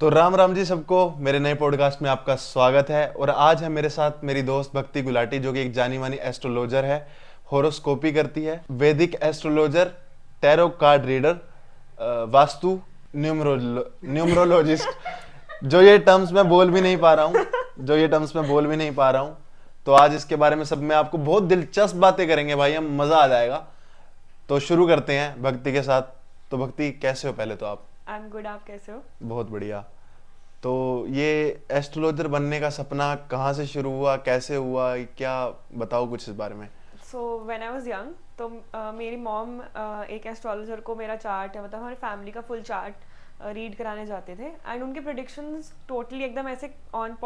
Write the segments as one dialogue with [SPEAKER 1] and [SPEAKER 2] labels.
[SPEAKER 1] तो राम राम जी सबको मेरे नए पॉडकास्ट में आपका स्वागत है। और आज है मेरे साथ मेरी दोस्त भक्ति गुलाटी, जो कि एक जानी मानी एस्ट्रोलॉजर है, होरोस्कोपी करती है, वैदिक astrologer, tarot card reader, vastu, numerologist. जो ये टर्म्स मैं बोल भी नहीं पा रहा हूँ, तो आज इसके बारे में सब में आपको बहुत दिलचस्प बातें करेंगे भाई, हम मजा आ जाएगा। तो शुरू करते हैं भक्ति के साथ। तो भक्ति, कैसे हो? पहले तो आप।
[SPEAKER 2] आई एम गुड, आप कैसे हो?
[SPEAKER 1] बहुत बढ़िया। तो ये एस्ट्रोलॉजर बनने का सपना कहाँ से शुरू हुआ, कैसे हुआ, क्या बताओ कुछ इस बारे में।
[SPEAKER 2] So when I was young तो मेरी मॉम एक एस्ट्रोलॉजर को मेरा चार्ट है, मतलब हमारी फैमिली का फुल चार्ट रीड कराने जाते थे एंड उनके प्रेडिक्शंस टोटली एकदम ऐसे ऑन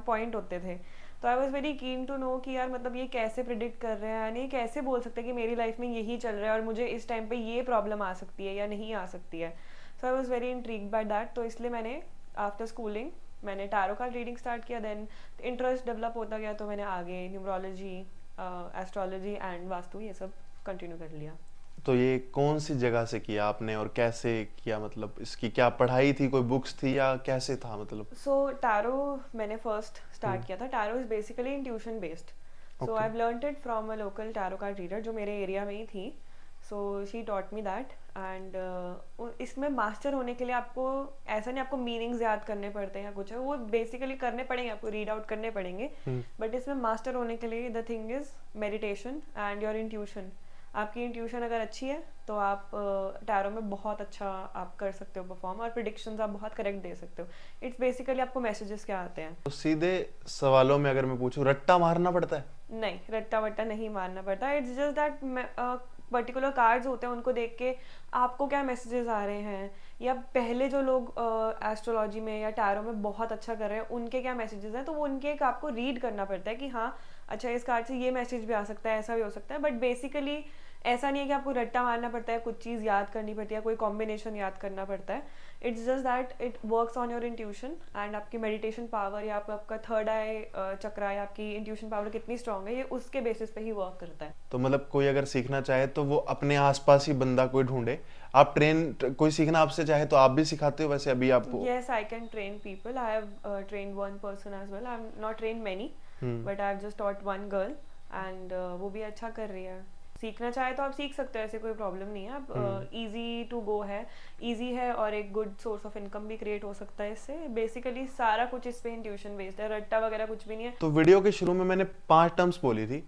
[SPEAKER 2] पॉइंट होते थे। तो I was very keen to know कि यार मतलब ये कैसे प्रिडिक्ट कर रहे हैं, यानी ये कैसे बोल सकते हैं कि मेरी लाइफ में यही चल रहा है और मुझे इस टाइम पे ये प्रॉब्लम आ सकती है या नहीं आ सकती है। So I was very intrigued by that. तो इसलिए मैंने आफ्टर स्कूलिंग मैंने टैरो कार्ड रीडिंग स्टार्ट किया। देन इंटरेस्ट डेवलप होता गया तो मैंने आगे न्यूमरोलॉजी, एस्ट्रोलॉजी एंड वास्तु ये सब कंटिन्यू कर लिया।
[SPEAKER 1] तो ये कौन सी जगह से किया आपने और कैसे किया? मतलब इसकी क्या पढ़ाई थी, कोई बुक्स थी या कैसे था मतलब?
[SPEAKER 2] सो टैरो मैंने फर्स्ट स्टार्ट किया था। Tarot is basically intuition based. So I have learned it from a local tarot card reader जो मेरे एरिया में ही थी। So she taught me that and इसमें मास्टर होने के लिए आपको ऐसा नहीं आपको मीनिंग्स याद करने पड़ते हैं या कुछ है, वो बेसिकली करने पड़ेंगे, आपको रीड आउट करने पड़ेंगे। बट इसमें मास्टर होने के लिए the thing is meditation and your intuition. आपकी इंट्यूशन अगर अच्छी है तो आप टैरो में बहुत अच्छा आप कर सकते हो परफॉर्म, और प्रिडिक्शंस आप बहुत करेक्ट दे सकते हो। इट्स बेसिकली आपको मैसेजेस क्या आते हैं।
[SPEAKER 1] तो सीधे सवालों में अगर मैं पूछूं, रट्टा मारना पड़ता है?
[SPEAKER 2] नहीं, रट्टा वट्टा नहीं मारना पड़ता। It's just that particular cards होते हैं, उनको देख के आपको क्या मैसेजेस आ रहे हैं, या पहले जो लोग एस्ट्रोलॉजी में या टैरो में बहुत अच्छा कर रहे हैं उनके क्या मैसेजेस हैं, तो वो उनके एक आपको रीड करना पड़ता है कि हाँ अच्छा इस कार्ड से ये मैसेज भी आ सकता है, ऐसा भी हो सकता है। बट बेसिकली ऐसा नहीं है कि आपको रट्टा मारना पड़ता है, कुछ चीज़ याद करनी पड़ती है, कोई कॉम्बिनेशन याद करना पड़ता है। It's just that it works on your intuition and आपकी मेडिटेशन पावर या आपका थर्ड आई चक्रा या आपकी इंट्यूशन पावर कितनी स्ट्रांग है, ये उसके बेसिस पे ही वर्क करता है।
[SPEAKER 1] तो मतलब कोई अगर सीखना चाहे तो वो अपने आसपास ही बंदा कोई ढूंढे। आप कोई सीखना आपसे चाहे तो आप भी सिखाते हो वैसे अभी आपको?
[SPEAKER 2] Yes, I can train people. I have trained one person as well. I'm not trained many, but I've just taught one girl and वो भी अच्छा कर रही है। सीखना चाहे तो आप सीख सकते हो, ऐसे कोई प्रॉब्लम नहीं है। आप इजी टू गो है, इजी है और एक गुड सोर्स ऑफ इनकम भी क्रिएट हो सकता है इससे। बेसिकली सारा कुछ इस पे इंट्यूशन बेस्ड है, रट्टा वगैरह कुछ भी नहीं है।
[SPEAKER 1] तो वीडियो के शुरू में मैंने 5 टर्म्स बोली थी।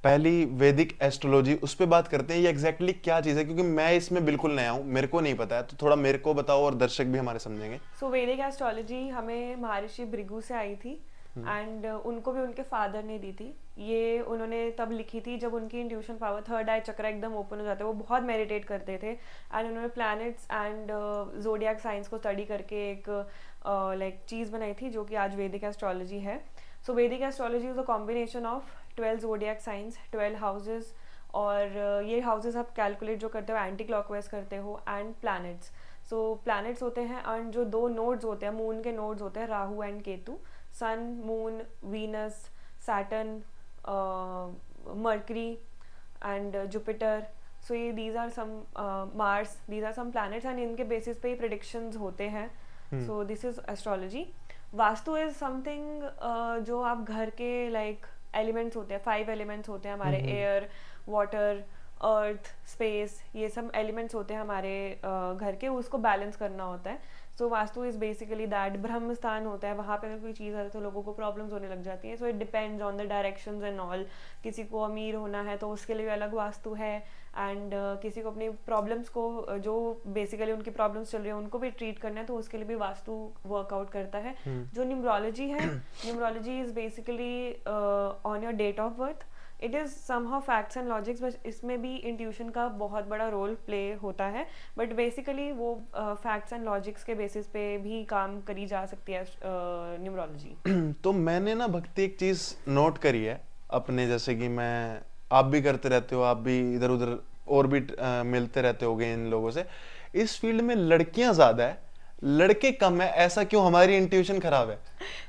[SPEAKER 1] पहली वैदिक एस्ट्रोलॉजी, उस पे बात करते हैं। ये एग्जैक्टली क्या चीज़ है, क्योंकि मैं इसमें बिल्कुल नया हूँ, मेरे को नहीं पता है, तो थोड़ा मेरे को बताओ और दर्शक भी हमारे समझेंगे।
[SPEAKER 2] सो वैदिक एस्ट्रोलॉजी हमें महर्षि भृगु से आई थी एंड उनको भी उनके फादर ने दी थी। ये उन्होंने तब लिखी थी जब उनकी इंट्यूशन पावर, थर्ड आई चक्र एकदम ओपन हो जाते हैं। वो बहुत मेडिटेट करते थे एंड उन्होंने प्लैनेट्स एंड ज़ोडिएक साइंस को स्टडी करके एक लाइक चीज़ बनाई थी जो कि आज वैदिक एस्ट्रोलॉजी है। सो वैदिक astrology is a combination of 12 zodiac science, 12 houses, और ये हाउसेज आप कैलकुलेट जो करते हो एंटी क्लॉकवाइज करते हो, एंड प्लैनेट्स। सो प्लैनेट्स होते हैं एंड जो 2 नोड्स होते हैं, मून के नोड्स होते हैं, Rahu and Ketu. Sun, moon, Venus, Saturn, Mercury and Jupiter. So ये these are some, Mars, these are some planets and इनके बेसिस पे ही प्रेडिक्शंस होते हैं। So this is astrology. Vastu is something जो आप घर के लाइक एलिमेंट्स होते हैं, 5 एलिमेंट्स होते हैं हमारे, एयर, वाटर, अर्थ, स्पेस, ये सब एलिमेंट्स होते हैं हमारे घर के, उसको बैलेंस करना होता है। सो वास्तु इज बेसिकली दैट। ब्रह्म स्थान होता है, वहाँ पे अगर कोई चीज़ है तो लोगों को प्रॉब्लम्स होने लग जाती है। So it depends on the directions and all. किसी को अमीर होना है तो उसके लिए अलग वास्तु है, एंड किसी को अपनी प्रॉब्लम्स को, जो बेसिकली उनकी प्रॉब्लम्स चल रही है उनको भी ट्रीट करना है तो उसके लिए भी वास्तु वर्कआउट करता है। जो न्यूमरोलॉजी है, numerology is basically on your date of birth. It is somehow facts and logics, but इसमें भी इंट्यूशन का बहुत बड़ा रोल प्ले होता है। बट बेसिकली वो फैक्ट्स एंड लॉजिक्स के बेसिस पे भी काम करी जा सकती है न्यूमरोलॉजी।
[SPEAKER 1] तो मैंने ना भक्ति एक चीज़ नोट करी है अपने, जैसे कि मैं, आप भी करते रहते हो, आप भी इधर उधर और भी मिलते रहते होगे इन लोगों से। इस फील्ड में लड़कियां ज़्यादा है, लड़के कम है, ऐसा क्यों? हमारी इंट्यूशन खराब है?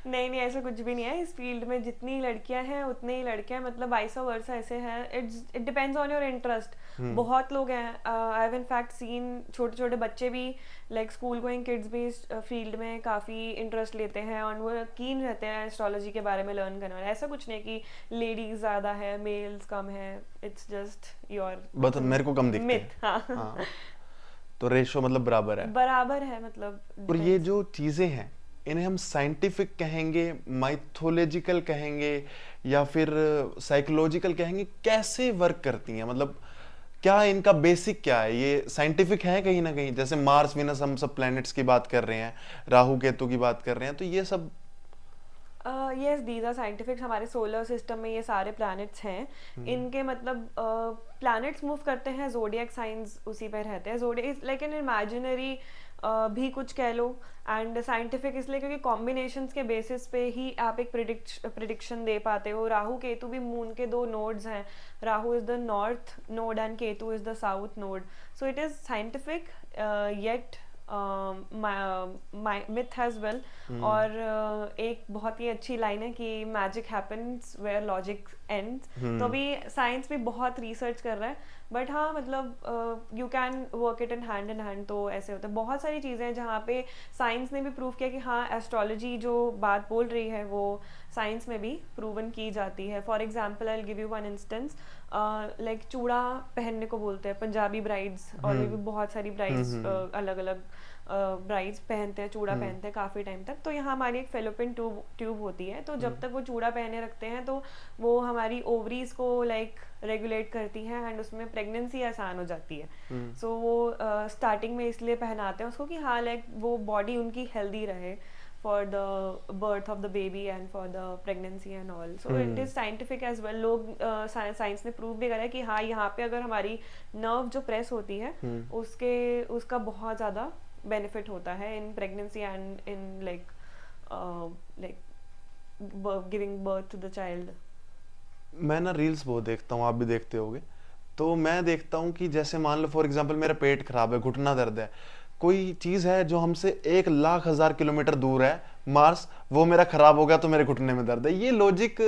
[SPEAKER 2] नहीं नहीं, ऐसा कुछ भी नहीं है। इस फील्ड में जितनी लड़कियां हैं उतने ही लड़के हैं, मतलब वाइस वर्सा ऐसे हैं। It depends on your interest. बहुत लोग हैं, I have in fact seen छोटे छोटे बच्चे भी, लाइक स्कूल गोइंग किड्स भी इस फील्ड में काफ़ी इंटरेस्ट लेते हैं और वो कीन रहते हैं एस्ट्रोलॉजी के बारे में लर्न करने में। ऐसा कुछ नहीं कि लेडीज ज़्यादा है मेल्स कम है, इट्स जस्ट योर
[SPEAKER 1] बस मेरे को कम दिखते
[SPEAKER 2] मिथ। हाँ
[SPEAKER 1] हैं। हाँ, तो रेशो मतलब बराबर है।
[SPEAKER 2] बराबर है, मतलब
[SPEAKER 1] और ये
[SPEAKER 2] depends।
[SPEAKER 1] जो चीजें हैं, इन्हें हम साइंटिफिक कहेंगे, माइथोलॉजिकल कहेंगे, या फिर साइकोलॉजिकल कहेंगे? कैसे वर्क करती हैं? मतलब क्या इनका बेसिक क्या है? ये साइंटिफिक है कहीं ना कहीं? जैसे मार्स विनस, हम सब प्लैनेट्स की बात कर रहे हैं, राहु केतु की बात कर रहे हैं, तो ये सब
[SPEAKER 2] यस, दीज आर साइंटिफिक। हमारे सोलर सिस्टम में ये सारे प्लैनेट्स हैं। इनके मतलब प्लैनेट्स मूव करते हैं, जोडियक साइंस उसी पे रहते हैं। जोडियक लाइक एन इमेजिनरी भी कुछ कह लो, एंड साइंटिफिक इसलिए क्योंकि कॉम्बिनेशंस के बेसिस पे ही आप एक प्रिडिक्शन दे पाते हो। राहु केतु भी मून के दो नोड्स हैं। Rahu is the north node and Ketu is the south node. So it is scientific yet myth as well. और एक बहुत ही अच्छी लाइन है कि magic happens where logic ends. तो अभी साइंस भी बहुत रिसर्च कर रहा है, बट हाँ मतलब you can work it in hand. तो ऐसे होता है, बहुत सारी चीज़ें हैं जहाँ पे साइंस ने भी प्रूव किया कि हाँ एस्ट्रोलॉजी जो बात बोल रही है वो साइंस में भी प्रूवन की जाती है। For example I give you one instance, like चूड़ा पहनने को बोलते हैं पंजाबी ब्राइड्स, और भी बहुत सारी ब्राइड्स अलग अलग ब्राइड्स पहनते हैं, चूड़ा पहनते हैं काफ़ी टाइम तक। तो यहाँ हमारी एक फेलोपियन ट्यूब होती है, तो जब तक वो चूड़ा पहने रखते हैं तो वो हमारी ओवरीज को लाइक रेगुलेट करती है एंड उसमें प्रेगनेंसी आसान हो जाती है। सो वो स्टार्टिंग में इसलिए पहनाते हैं उसको कि हाँ लाइक वो बॉडी उनकी हेल्दी रहे for the birth of the baby and for the pregnancy and all. So it is scientific as well. लोग साइंस ने प्रूव भी करा है कि हाँ यहाँ पे अगर हमारी नर्व जो प्रेस होती है उसका बहुत ज़्यादा बेनिफिट होता है in pregnancy and in like giving birth to the child.
[SPEAKER 1] मैं ना रील्स बहुत देखता हूँ, आप भी देखते होगे। तो मैं देखता हूँ कि जैसे मान लो फॉर एग्जांपल मेरा पेट खराब है, घुटना दर्द है, कोई चीज है जो हमसे 1,00,000 किलोमीटर दूर है, मार्स, वो मेरा खराब हो गया तो मेरे घुटने में दर्द है। ये लॉजिक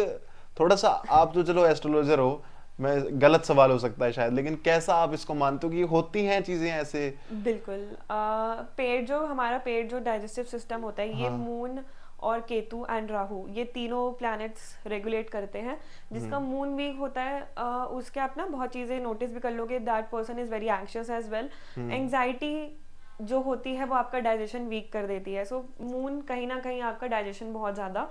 [SPEAKER 1] थोड़ा सा, आप जो चलो एस्ट्रोलॉजर हो, मैं गलत सवाल हो सकता है शायद, लेकिन कैसा आप इसको मानते हो कि होती हैं चीजें ऐसे?
[SPEAKER 2] बिल्कुल। पेट जो हमारा पेट जो डाइजेस्टिव सिस्टम होता है, ये
[SPEAKER 1] हाँ।
[SPEAKER 2] मून और केतु एंड राहु ये तीनों प्लैनेट्स रेगुलेट करते हैं। जिसका मून वीक होता है उसके आप ना बहुत चीज़ें नोटिस भी कर लोगे, that person is very anxious as well. Anxiety जो होती है वो आपका डाइजेशन वीक कर देती है। सो मून कहीं ना कहीं आपका डाइजेशन बहुत ज़्यादा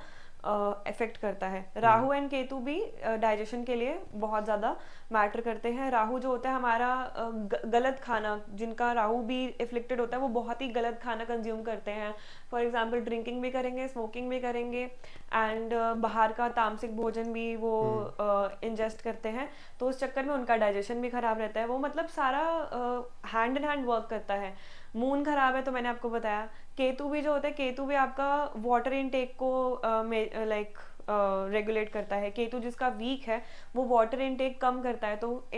[SPEAKER 2] इफेक्ट करता है। राहु एंड केतु भी डाइजेशन के लिए बहुत ज़्यादा मैटर करते हैं। राहु जो होता है हमारा गलत खाना, जिनका राहु भी इफ्लिक्टेड होता है वो बहुत ही गलत खाना कंज्यूम करते हैं। फॉर एग्जांपल ड्रिंकिंग भी करेंगे, स्मोकिंग भी करेंगे एंड बाहर का तामसिक भोजन भी वो इंजेस्ट करते हैं। तो उस चक्कर में उनका डाइजेशन भी खराब रहता है। वो मतलब सारा हैंड इन हैंड वर्क करता है। मून खराब है तो मैंने आपको बताया। केतु भी जो होता है, केतु भी आपका वाटर इनटेक को लाइक रेगुलेट करता है। केतु जिसका वीक है वो वाटर इनटेक कम करता है, तो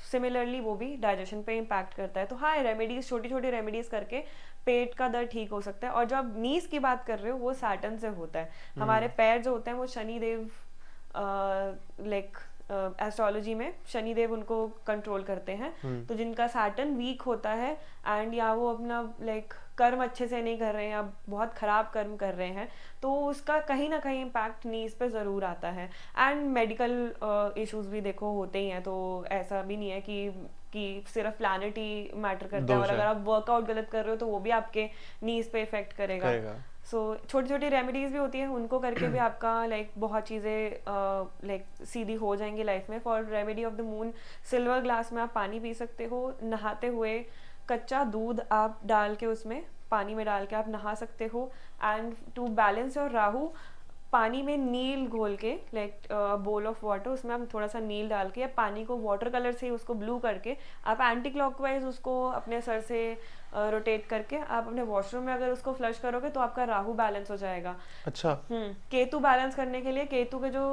[SPEAKER 2] सिमिलरली वो भी डाइजेशन पे इम्पैक्ट करता है। तो हाँ, रेमेडीज, छोटी छोटी रेमेडीज करके पेट का दर्द ठीक हो सकता है। और जो आप नीज की बात कर रहे हो वो सैटर्न से होता है। हमारे पैर जो होते हैं वो शनिदेव लाइक एस्ट्रोलॉजी में शनिदेव उनको कंट्रोल करते हैं। तो जिनका सैटर्न वीक होता है एंड या वो अपना लाइक कर्म अच्छे से नहीं कर रहे हैं या बहुत खराब कर्म कर रहे हैं, तो उसका कहीं ना कहीं इम्पैक्ट नीज पे ज़रूर आता है। एंड मेडिकल इश्यूज भी देखो होते ही हैं। तो ऐसा भी नहीं है कि सिर्फ प्लैनेट ही मैटर करता है, और अगर आप वर्कआउट गलत कर रहे हो तो वो भी आपके नीज पे इफेक्ट करेगा। सो छोटी छोटी रेमेडीज भी होती है, उनको करके भी आपका लाइक बहुत चीज़ें लाइक सीधी हो जाएंगी लाइफ में। For remedy of the moon, silver glass में आप पानी पी सकते हो। नहाते हुए कच्चा दूध आप डाल के उसमें पानी में डाल के आप नहा सकते हो। And to balance your Rahu, पानी में नील घोल के लाइक बोल ऑफ वाटर, उसमें आप थोड़ा सा नील डाल के या पानी को वाटर कलर से उसको ब्लू करके आप एंटी क्लॉकवाइज उसको अपने सर से रोटेट करके आप अपने वॉशरूम में अगर उसको फ्लश करोगे तो आपका राहु बैलेंस हो जाएगा।
[SPEAKER 1] अच्छा।
[SPEAKER 2] केतु बैलेंस करने के लिए केतु के जो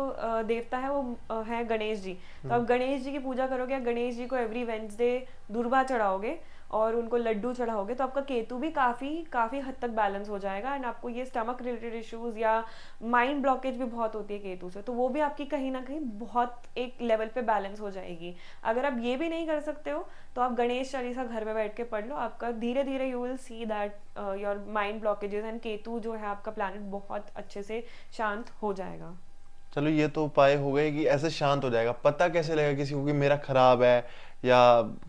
[SPEAKER 2] देवता है वो है गणेश जी। तो आप गणेश जी की पूजा करोगे या गणेश जी को एवरी वेडनेसडे दुर्वा चढ़ाओगे और उनको लड्डू चढ़ाओगे तो आपका केतु भी काफ़ी काफ़ी हद तक बैलेंस हो जाएगा, एंड आपको ये स्टमक रिलेटेड इश्यूज़ या माइंड ब्लॉकेज भी बहुत होती है केतु से, तो वो भी आपकी कहीं ना कहीं बहुत एक लेवल पे बैलेंस हो जाएगी। अगर आप ये भी नहीं कर सकते हो तो आप गणेश चालीसा घर में बैठ के पढ़ लो, आपका धीरे धीरे you will see that your mind blockages and Ketu जो है आपका प्लैनेट बहुत अच्छे से शांत हो जाएगा।
[SPEAKER 1] चलो ये तो उपाय हो गए कि ऐसे शांत हो जाएगा। पता कैसे लगेगा किसी को कि मेरा खराब है या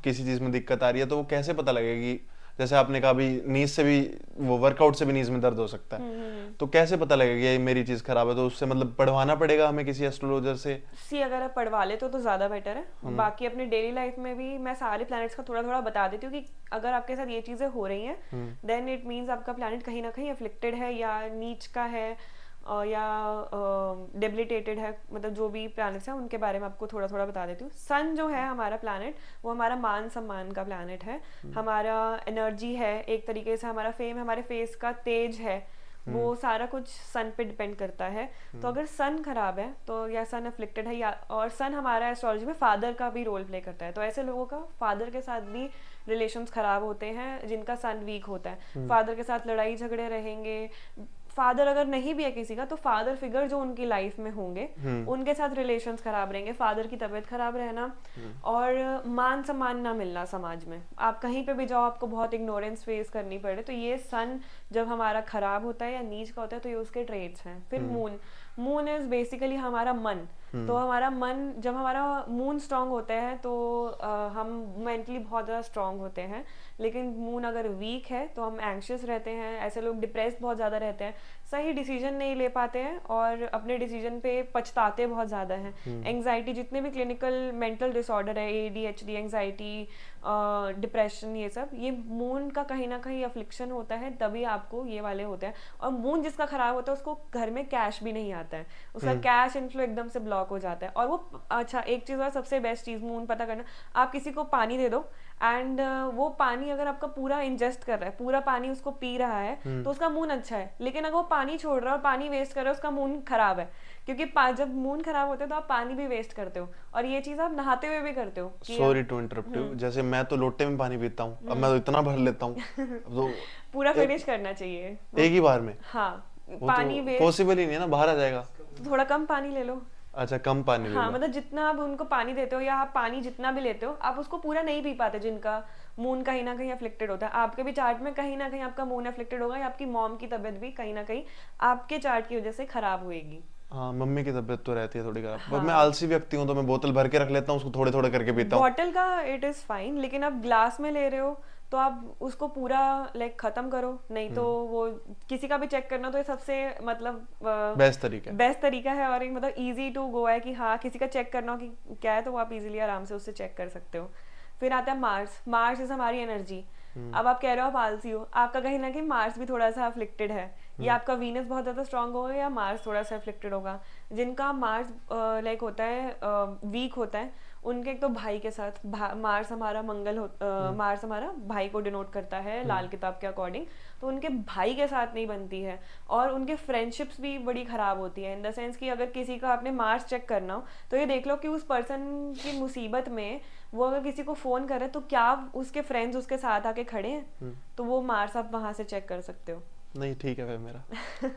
[SPEAKER 1] किसी चीज में दिक्कत आ रही है, तो वो कैसे पता लगेगा कि जैसे आपने कहा भी नीज से भी, वो वर्कआउट से भी नीज में दर्द हो सकता है, तो कैसे पता लगेगा कि ये मेरी चीज खराब है? तो उससे मतलब पढ़वाना पड़ेगा हमें किसी एस्ट्रोलॉजर से?
[SPEAKER 2] सी अगर आप पढ़वा ले तो ज़्यादा बेटर है। बाकी अपने डेली लाइफ में भी मैं सारे प्लैनेट्स का थोड़ा थोड़ा बता देती हूँ कि अगर आपके साथ ये चीज़ें हो रही हैं देन इट मीन्स आपका प्लैनेट कहीं ना कहीं अफ्लिक्टेड है या नीच का है या डेबिलिटेटेड है, मतलब जो भी प्लैनेट्स हैं उनके बारे में आपको थोड़ा थोड़ा बता देती हूँ। सन जो है हमारा प्लैनेट, वो हमारा मान सम्मान का प्लैनेट है, हमारा एनर्जी है, एक तरीके से हमारा फेम, हमारे फेस का तेज है, वो सारा कुछ सन पे डिपेंड करता है। तो अगर सन खराब है तो या सन अफ्लिक्टेड है, या और सन हमारा एस्ट्रोलॉजी में फादर का भी रोल प्ले करता है, तो ऐसे लोगों का फादर के साथ भी रिलेशंस खराब होते हैं जिनका सन वीक होता है। फादर के साथ लड़ाई झगड़े रहेंगे। फादर अगर नहीं भी है किसी का तो फादर फिगर जो उनकी लाइफ में होंगे उनके साथ रिलेशंस खराब रहेंगे, फादर की तबीयत खराब रहना, और मान सम्मान ना मिलना समाज में। आप कहीं पे भी जाओ आपको बहुत इग्नोरेंस फेस करनी पड़े, तो ये सन जब हमारा खराब होता है या नीच का होता है तो ये उसके ट्रेट्स हैं। फिर मून इज बेसिकली हमारा मन। तो हमारा मन, जब हमारा मून स्ट्रांग होता है तो हम मेंटली बहुत ज़्यादा स्ट्रांग होते हैं, लेकिन मून अगर वीक है तो हम एंग्शियस रहते हैं। ऐसे लोग डिप्रेस्ड बहुत ज़्यादा रहते हैं, सही डिसीजन नहीं ले पाते हैं और अपने डिसीजन पे पछताते बहुत ज़्यादा हैं। एंग्जाइटी, जितने भी क्लिनिकल मेंटल डिसऑर्डर है, ADHD, एंग्जाइटी, डिप्रेशन, ये सब ये मून का कहीं ना कहीं अफ्लिक्शन होता है, तभी आपको ये वाले होते हैं। और मून जिसका खराब होता है उसको घर में कैश भी नहीं आता है, उसका कैश इनफ्लो एकदम से ब्लॉक हो जाता है। और वो अच्छा, एक चीज़ और सबसे बेस्ट चीज़ मून पता करना, आप किसी को पानी दे दो एंड वो पानी अगर आपका पूरा इंजेस्ट कर रहा है, पूरा पानी उसको पी रहा है, तो उसका मून अच्छा है। लेकिन अगर वो पानी छोड़ रहा है और पानी वेस्ट कर रहा है, उसका मून खराब है। क्योंकि जब मून खराब होता है तो आप पानी भी वेस्ट करते हो, और ये चीज आप नहाते हुए भी करते हो।
[SPEAKER 1] सॉरी टू इंटरप्ट यू, जैसे मैं तो लोटे में पानी पीता हूँ, अब मैं तो इतना भर लेता हूँ तो
[SPEAKER 2] पूरा फिनिश करना चाहिए
[SPEAKER 1] एक ही बार में।
[SPEAKER 2] हाँ,
[SPEAKER 1] पानी तो पॉसिबल ही नहीं है ना, बाहर आ जाएगा।
[SPEAKER 2] तो थोड़ा कम पानी ले लो।
[SPEAKER 1] अच्छा, कम पानी ले लो।
[SPEAKER 2] हाँ, मतलब जितना आप उनको पानी देते हो या आप पानी जितना भी लेते हो, आप उसको पूरा नहीं पी पाते। जिनका मून कहीं ना कहीं अफ्लिक्टेड होता है, आपके भी चार्ट में कहीं ना कहीं आपका मून अफ्लिक्टेड होगा, या आपकी मॉम की तबीयत भी कहीं ना कहीं आपके चार्ट की वजह से खराब होएगी।
[SPEAKER 1] हाँ, मम्मी की तबीयत तो रहती है थोड़ी खराब। हाँ। मैं आलसी व्यक्ति हूँ तो मैं बोतल भर के रख लेता हूँ, उसको थोड़े थोड़े करके पीता हूँ।
[SPEAKER 2] बॉटल का इट इज फाइन, लेकिन आप ग्लास में ले रहे हो तो आप उसको पूरा लाइक खत्म करो, नहीं तो वो किसी का भी चेक करना तो ये सबसे मतलब बेस्ट तरीका है, और एक मतलब इजी टू गो है कि हाँ, किसी का चेक करना हो कि क्या है तो वो आप इजीली आराम से उससे चेक कर सकते हो। फिर आता है मार्स। मार्स इज हमारी एनर्जी। अब आप कह रहे हो आप आलसी हो, आपका कहीं ना कहीं मार्स भी थोड़ा सा अफ्लिक्टेड है, या आपका वीनस बहुत ज्यादा स्ट्रांग होगा या मार्स थोड़ा सा अफ्लिक्टेड होगा। जिनका मार्स लाइक होता है वीक होता है, उनके एक तो भाई के साथ मार्स हमारा मार्स हमारा भाई को डिनोट करता है लाल किताब के अकॉर्डिंग, तो उनके भाई के साथ नहीं बनती है, और उनके फ्रेंडशिप्स भी बड़ी खराब होती है। इन द सेंस कि अगर किसी का आपने मार्स चेक करना हो तो ये देख लो कि उस पर्सन की मुसीबत में वो अगर किसी को फोन करे तो क्या उसके फ्रेंड्स उसके साथ आके खड़े हैं, तो वो मार्स आप वहां से चेक कर सकते हो।
[SPEAKER 1] नहीं, ठीक है फिर मेरा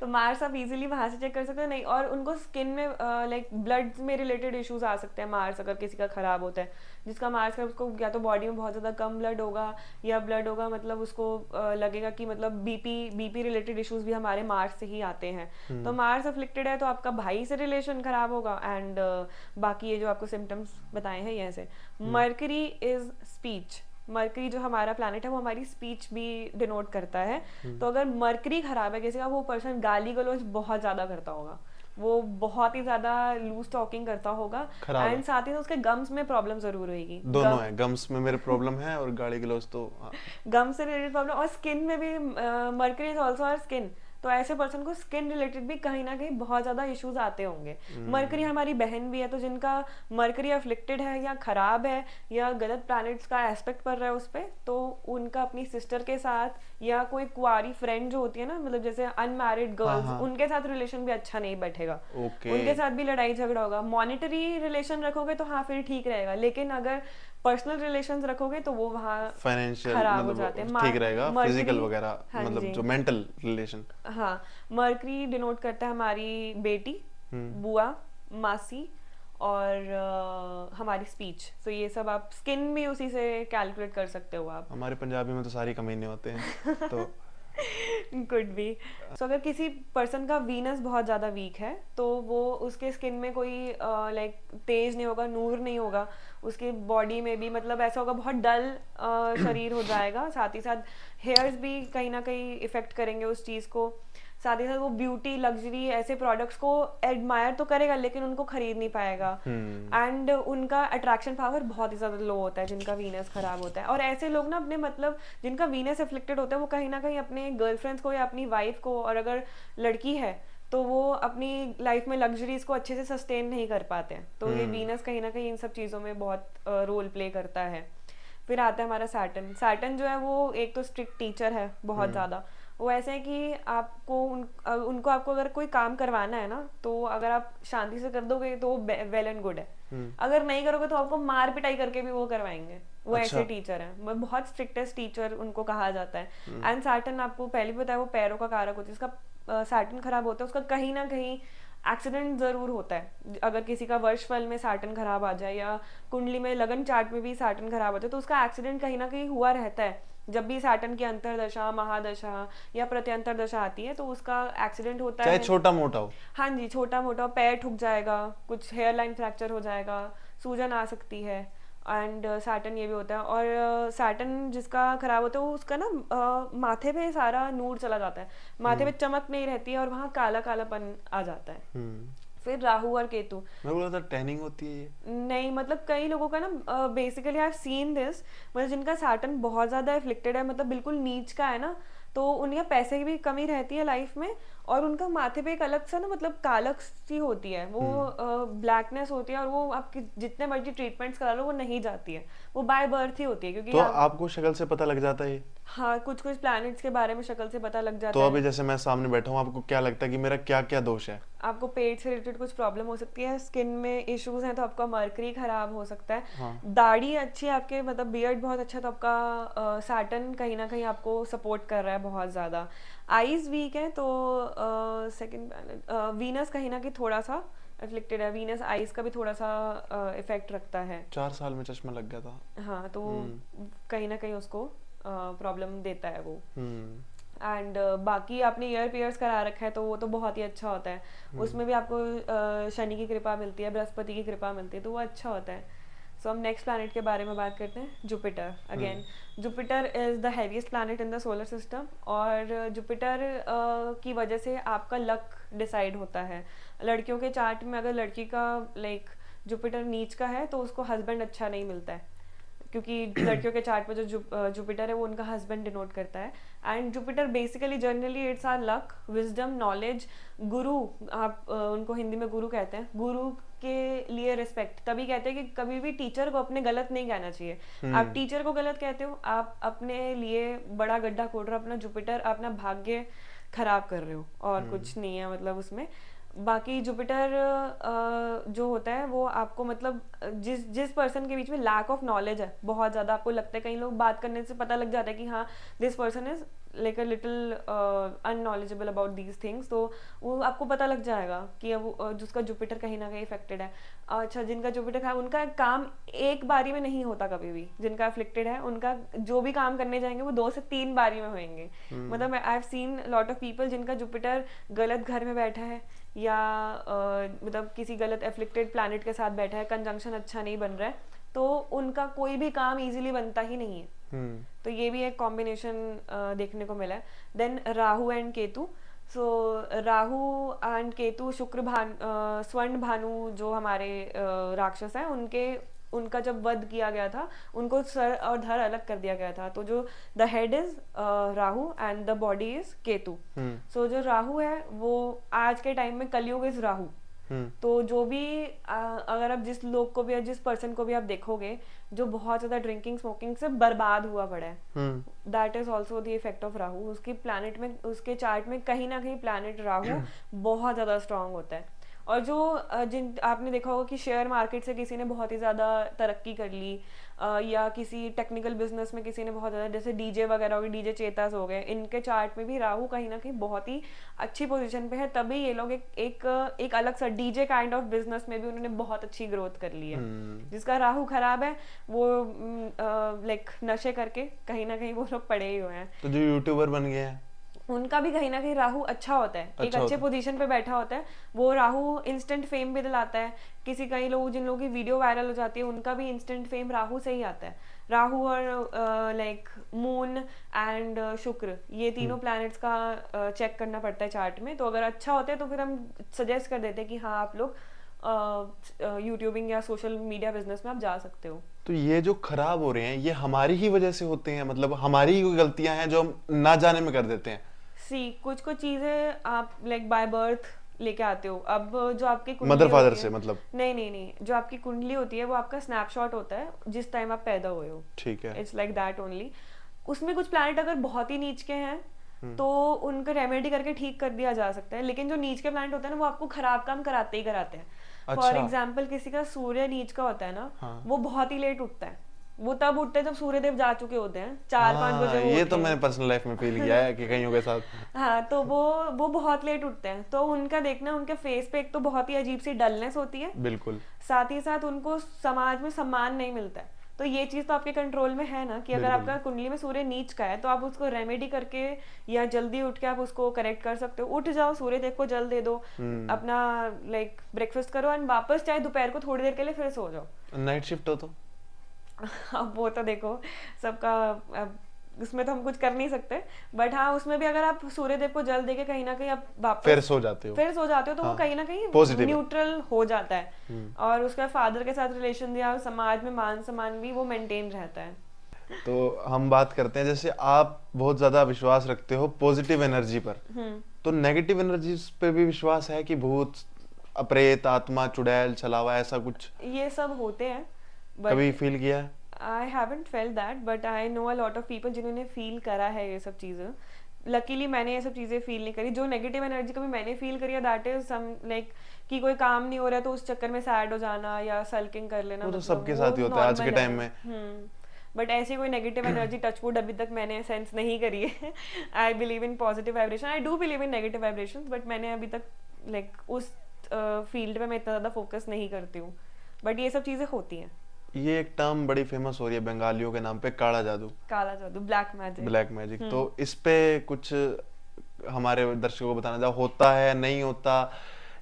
[SPEAKER 2] तो मार्स आप इजीली वहां से चेक कर सकते हो। नहीं, और उनको स्किन में लाइक ब्लड में रिलेटेड इश्यूज आ सकते हैं मार्स अगर किसी का खराब होता है। जिसका मार्स का, उसको या तो बॉडी में बहुत ज्यादा कम ब्लड होगा, या ब्लड होगा मतलब उसको लगेगा कि मतलब बीपी रिलेटेड इश्यूज भी हमारे मार्स से ही आते हैं। तो मार्स अफ्लिक्टेड है तो आपका भाई से रिलेशन खराब होगा, एंड बाकी ये जो आपको सिम्टम्स बताए हैं ये ऐसे। Mercury is speech. मर्करी जो हमारा प्लैनेट है वो हमारी स्पीच भी डिनोट करता है। तो अगर मर्करी खराब है किसी का, वो पर्सन गाली गलौज बहुत ज्यादा करता होगा, वो बहुत ही ज्यादा लूज टॉकिंग करता होगा, एंड साथ ही उसके गम्स में प्रॉब्लम जरूर होगी।
[SPEAKER 1] दोनों है, गम्स में मेरे प्रॉब्लम है और गाली गलौज तो
[SPEAKER 2] गम्स से रिलेटेड प्रॉब्लम, और स्किन में भी mercury is also our skin. तो ऐसे पर्सन को स्किन रिलेटेड भी कहीं ना कहीं बहुत ज्यादा इश्यूज आते होंगे। मरकरी हमारी बहन भी है, तो जिनका मरकरी अफ्लिक्टेड है या खराब है या गलत प्लैनेट्स का एस्पेक्ट पड़ रहा है उस पर, तो उनका अपनी सिस्टर के साथ या कोई कुआरी फ्रेंड जो होती है ना, मतलब जैसे अनमैरिड गर्ल्स, उनके साथ रिलेशन भी अच्छा नहीं बैठेगा। उनके साथ भी लड़ाई झगड़ा होगा। मॉनिटरी रिलेशन रखोगे तो हाँ फिर ठीक रहेगा, लेकिन अगर पर्सनल रिलेशंस रखोगे तो वो वहाँ
[SPEAKER 1] फाइनेंशियल
[SPEAKER 2] खराब हो
[SPEAKER 1] मतलब
[SPEAKER 2] जाते हैं।
[SPEAKER 1] ठीक रहेगा,
[SPEAKER 2] मर्करी,
[SPEAKER 1] फिजिकल वगैरह
[SPEAKER 2] हाँ
[SPEAKER 1] मतलब
[SPEAKER 2] जी,
[SPEAKER 1] जो मेंटल रिलेशन।
[SPEAKER 2] हाँ, मर्करी डिनोट करता है हमारी बेटी, बुआ, मासी और हमारी स्पीच। तो ये सब आप स्किन भी उसी से कैलकुलेट कर सकते हो आप।
[SPEAKER 1] हमारे पंजाबी में तो सारी कमीने होते हैं तो
[SPEAKER 2] कुड बी। सो अगर किसी पर्सन का वीनस बहुत ज़्यादा वीक है तो वो उसके स्किन में कोई लाइक तेज नहीं होगा, नूर नहीं होगा, उसके बॉडी में भी मतलब ऐसा होगा बहुत डल शरीर हो जाएगा। साथ ही साथ हेयर्स भी कहीं ना कहीं इफेक्ट करेंगे उस चीज़ को। साथ ही साथ वो ब्यूटी, लग्जरी ऐसे प्रोडक्ट्स को एडमायर तो करेगा लेकिन उनको खरीद नहीं पाएगा। एंड उनका अट्रैक्शन पावर बहुत ही ज़्यादा लो होता है जिनका वीनस खराब होता है। और ऐसे लोग ना अपने मतलब जिनका वीनस एफ्लिक्टेड होता है वो कहीं ना कहीं अपने गर्लफ्रेंड्स को या अपनी वाइफ को, और अगर लड़की है तो वो अपनी लाइफ में लग्जरीज को अच्छे से सस्टेन नहीं कर पाते हैं। तो ये वीनस कहीं ना कहीं इन सब चीज़ों में बहुत रोल प्ले करता है। फिर आता है हमारा सैटर्न। सैटर्न जो है वो एक तो स्ट्रिक्ट टीचर है बहुत ज़्यादा। वो ऐसे है कि आपको उनको आपको अगर कोई काम करवाना है ना तो अगर आप शांति से कर दोगे तो वेल एंड गुड है। अगर नहीं करोगे तो आपको मार पिटाई करके भी वो करवाएंगे। वो
[SPEAKER 1] अच्छा।
[SPEAKER 2] ऐसे टीचर हैं, बहुत स्ट्रिक्टेस्ट टीचर उनको कहा जाता है। एंड सैटर्न आपको पहले भी बताया वो पैरों का कारक होता है। इसका सैटर्न खराब होता है उसका कहीं ना कहीं एक्सीडेंट जरूर होता है। अगर किसी का वर्ष फल में सैटर्न खराब आ जाए या कुंडली में लगन चार्ट में भी सैटर्न खराब हो जाए तो उसका एक्सीडेंट कहीं ना कहीं हुआ रहता है। जब भी सैटर्न की अंतरदशा, महादशा या प्रत्यंतर दशा आती है तो उसका एक्सीडेंट होता
[SPEAKER 1] चाहे
[SPEAKER 2] है।
[SPEAKER 1] छोटा मोटा हो।
[SPEAKER 2] हाँ जी, छोटा मोटा, पैर ठुक जाएगा, कुछ हेयर लाइन फ्रैक्चर हो जाएगा, सूजन आ सकती है। एंड सैटर्न ये भी होता है। और सैटर्न जिसका खराब होता है वो उसका ना माथे पे सारा नूर चला जाता है, माथे पे चमक नहीं रहती है और वहाँ काला कालापन आ जाता है। फिर राहु और केतु।
[SPEAKER 1] मैं बोला था टैनिंग होती है ये।
[SPEAKER 2] नहीं मतलब कई लोगों का ना basically I have seen this, मतलब जिनका सैटर्न बहुत ज्यादा एफ्लिक्टेड है, मतलब बिल्कुल नीच का है ना, तो उनके पैसे की भी कमी रहती है लाइफ में और उनका माथे पे एक अलग सा ना मतलब कालक सी होती है, वो ब्लैकनेस होती है और वो आपकी जितने मर्जी ट्रीटमेंट्स करा लो वो नहीं जाती है, वो बाय बर्थ ही होती है। क्योंकि
[SPEAKER 1] तो आपको शक्ल से पता लग जाता है ये?
[SPEAKER 2] हाँ, कुछ कुछ प्लैनेट्स के बारे में शक्ल से पता लग जाता
[SPEAKER 1] तो
[SPEAKER 2] है।
[SPEAKER 1] अभी जैसे मैं सामने बैठा हूँ, आपको क्या लगता है कि मेरा क्या क्या दोष है?
[SPEAKER 2] आपको पेट से रिलेटेड कुछ प्रॉब्लम हो सकती है, स्किन में इश्यूज हैं तो आपका मर्करी खराब हो सकता है।
[SPEAKER 1] हाँ।
[SPEAKER 2] दाढ़ी अच्छी है आपके, मतलब बियर्ड बहुत अच्छा है तो आपका सैटर्न कहीं ना कहीं आपको सपोर्ट कर रहा है बहुत ज़्यादा। आईज वीक है तो सेकंड वीनस कहीं ना कहीं थोड़ा सा एफ्लिक्टेड है, वीनस आईज का भी थोड़ा सा इफेक्ट रखता है।
[SPEAKER 1] 4 साल में चश्मा लग गया था।
[SPEAKER 2] हाँ, तो कहीं ना कहीं उसको प्रॉब्लम देता है वो। एंड बाकी आपने ईयर पियर्स करा रखा है तो वो तो बहुत ही अच्छा होता है। उसमें भी आपको शनि की कृपा मिलती है, बृहस्पति की कृपा मिलती है, तो वो अच्छा होता है। सो हम नेक्स्ट प्लैनेट के बारे में बात करते हैं, Jupiter. Again Jupiter is the heaviest planet in the solar system और जुपिटर की वजह से आपका लक डिसाइड होता है। लड़कियों के चार्ट में अगर लड़की का लाइक जुपिटर नीच का है तो उसको हस्बैंड अच्छा नहीं मिलता है, क्योंकि लड़कियों के चार्ट में जो जुपिटर है वो उनका हस्बैंड डिनोट करता है। And Jupiter basically generally it's are luck, wisdom, knowledge, guru, आप उनको हिंदी में गुरु कहते हैं। गुरु के लिए रिस्पेक्ट तभी कहते हैं कि कभी भी टीचर को अपने गलत नहीं कहना चाहिए। आप टीचर को गलत कहते हो, आप अपने लिए बड़ा गड्ढा खोद रहे हो, अपना जुपिटर, अपना भाग्य खराब कर रहे हो और कुछ नहीं है मतलब उसमें। बाकी जुपिटर जो होता है वो आपको मतलब जिस पर्सन के बीच में लैक ऑफ नॉलेज है बहुत ज़्यादा, आपको लगता है कई लोग बात करने से पता लग जाता है कि हाँ this person is like a little unknowledgeable about these things, तो वो आपको पता लग जाएगा कि अब जिसका जुपिटर कहीं ना कहीं इफेक्टेड है। अच्छा, जिनका जुपिटर है उनका काम एक बारी में नहीं होता कभी भी, जिनका अफ्लिक्टेड है उनका जो भी काम करने जाएंगे वो 2 से 3 बारी में होंगे। मतलब I have seen lot of people जिनका जुपिटर गलत घर में बैठा है या मतलब किसी गलत एफ्लिक्टेड प्लैनेट के साथ बैठा है, कंजंक्शन अच्छा नहीं बन रहा है, तो उनका कोई भी काम इजीली बनता ही नहीं है। तो ये भी एक कॉम्बिनेशन देखने को मिला है। Then Rahu and Ketu. So Rahu and Ketu, Shukra स्वर्ण भानु जो हमारे राक्षस हैं उनका जब वध किया गया था उनको सर और धड़ अलग कर दिया गया था। तो जो the head is Rahu and the body is Ketu. So जो राहु है वो आज के टाइम में कलयुग इज राहु। तो जो भी अगर आप जिस लोग को भी या जिस पर्सन को भी आप देखोगे जो बहुत ज्यादा ड्रिंकिंग स्मोकिंग से बर्बाद हुआ पड़ा है, that is also the effect of Rahu. उसकी प्लैनेट में, उसके चार्ट में कहीं ना कहीं प्लैनेट राहु बहुत ज्यादा स्ट्रांग होता है और जो जिन आपने देखा होगा कि शेयर मार्केट से किसी ने बहुत ही ज़्यादा तरक्की कर ली, या किसी टेक्निकल बिजनेस में किसी ने बहुत ज़्यादा, जैसे डीजे वगैरह हो गए, डीजे चेतास हो गए, इनके चार्ट में भी राहु कहीं ना कहीं बहुत ही अच्छी पोजीशन पे है, तभी ये लोग एक अलग सा डीजे काइंड ऑफ बिजनेस में भी उन्होंने बहुत अच्छी ग्रोथ कर ली है। जिसका राहु खराब है वो लाइक नशे करके कहीं ना कहीं वो लोग पड़े ही हुए हैं।
[SPEAKER 1] तो जो यूट्यूबर बन गए हैं
[SPEAKER 2] उनका भी कहीं ना कहीं राहु अच्छा होता है, एक अच्छे पोजीशन पे बैठा होता है, वो राहु इंस्टेंट फेम भी दिलाता है। किसी कई लोग जिन लोगों की वीडियो वायरल हो जाती है उनका भी इंस्टेंट फेम राहु से ही आता है। राहु और लाइक मून एंड शुक्र, ये तीनों प्लैनेट्स का चेक करना पड़ता है चार्ट में। तो अगर अच्छा होता है तो फिर हम सजेस्ट कर देते हैं कि हाँ आप लोग यूट्यूबिंग या सोशल मीडिया बिजनेस में आप जा सकते हो।
[SPEAKER 1] तो ये जो खराब हो रहे हैं ये हमारी ही वजह से होते हैं, मतलब हमारी ही गलतियां हैं जो हम ना जाने में कर देते हैं।
[SPEAKER 2] कुछ चीजें आप लाइक बाय बर्थ लेके आते हो। अब जो आपकी कुंडली
[SPEAKER 1] मदर फादर
[SPEAKER 2] होती
[SPEAKER 1] से
[SPEAKER 2] है,
[SPEAKER 1] मतलब
[SPEAKER 2] नहीं, जो आपकी कुंडली होती है वो आपका स्नैपशॉट होता है जिस टाइम आप पैदा हुए हो।
[SPEAKER 1] ठीक है।
[SPEAKER 2] It's like that only. उसमें कुछ प्लैनेट अगर बहुत ही नीच के हैं तो उनका रेमेडी करके ठीक कर दिया जा सकता है, लेकिन जो नीच के प्लैनेट होते हैं ना वो आपको खराब काम कराते ही कराते हैं। फॉर एग्जाम्पल किसी का सूर्य नीच का होता है ना, वो बहुत ही लेट उठता है। वो तब उठते हैं जब सूर्यदेव जा चुके होते हैं, 4-5 बजे वो
[SPEAKER 1] ये तो मैंने पर्सनल लाइफ में फील किया है कि कईयों के साथ।
[SPEAKER 2] हाँ, तो वो बहुत लेट उठते हैं, तो उनका देखना उनके फेस पे एक तो बहुत ही अजीब सी डलनेस होती है,
[SPEAKER 1] बिल्कुल,
[SPEAKER 2] साथ ही साथ उनको समाज में सम्मान नहीं मिलता है। तो ये चीज तो आपके कंट्रोल में है ना कि अगर आपका कुंडली में सूर्य नीच का है तो आप उसको रेमेडी करके या जल्दी उठ के आप उसको करेक्ट कर सकते हो। उठ जाओ, सूर्यदेव को जल दे दो, अपना लाइक ब्रेकफास्ट करो एंड वापस चाहे दोपहर को थोड़ी देर के लिए फिर सो जाओ।
[SPEAKER 1] नाइट शिफ्ट हो तो
[SPEAKER 2] अब वो तो देखो सबका, उसमें तो हम कुछ कर नहीं सकते, बट हाँ उसमें भी अगर आप सूर्यदेव को जल देके कहीं ना कहीं आप वापस
[SPEAKER 1] फिर सो जाते हो
[SPEAKER 2] तो वो कहीं ना कहीं न्यूट्रल हो जाता है, और उसके फादर के साथ रिलेशन या समाज में मान सम्मान भी वो मेंटेन रहता है।
[SPEAKER 1] तो हम बात करते हैं, जैसे आप बहुत ज्यादा विश्वास रखते हो पॉजिटिव एनर्जी पर, तो नेगेटिव एनर्जी पे भी विश्वास है कि भूत, अप्रेत, आत्मा, चुड़ैल, छलावा, ऐसा कुछ
[SPEAKER 2] ये सब होते हैं?
[SPEAKER 1] कभी फील किया है?
[SPEAKER 2] I haven't felt that, but I know a lot of people जिन्होंने फील करा है ये सब चीज़ें। लकीली मैंने ये सब चीज़ें फील नहीं करी। जो नेगेटिव एनर्जी कभी मैंने फील करी है दैट इज सम लाइक कि कोई काम नहीं हो रहा है तो उस चक्कर में सैड हो जाना या सल्किंग कर लेना।
[SPEAKER 1] वो तो सबके साथ ही होता है आज के टाइम में।
[SPEAKER 2] बट ऐसी कोई नेगेटिव एनर्जी टचवुड अभी तक मैंने सेंस नहीं करी है। I believe in positive vibration, I do believe in negative vibration, but मैंने अभी तक लाइक उस फील्ड में मैं इतना ज़्यादा फोकस नहीं करती हूँ, बट ये सब चीज़ें होती हैं।
[SPEAKER 1] ये एक टर्म बड़ी फेमस हो रही है बंगालियों के नाम पे, काला जादू,
[SPEAKER 2] ब्लैक मैजिक।
[SPEAKER 1] तो इस पे कुछ हमारे दर्शकों को बताना चाहो, होता है नहीं होता?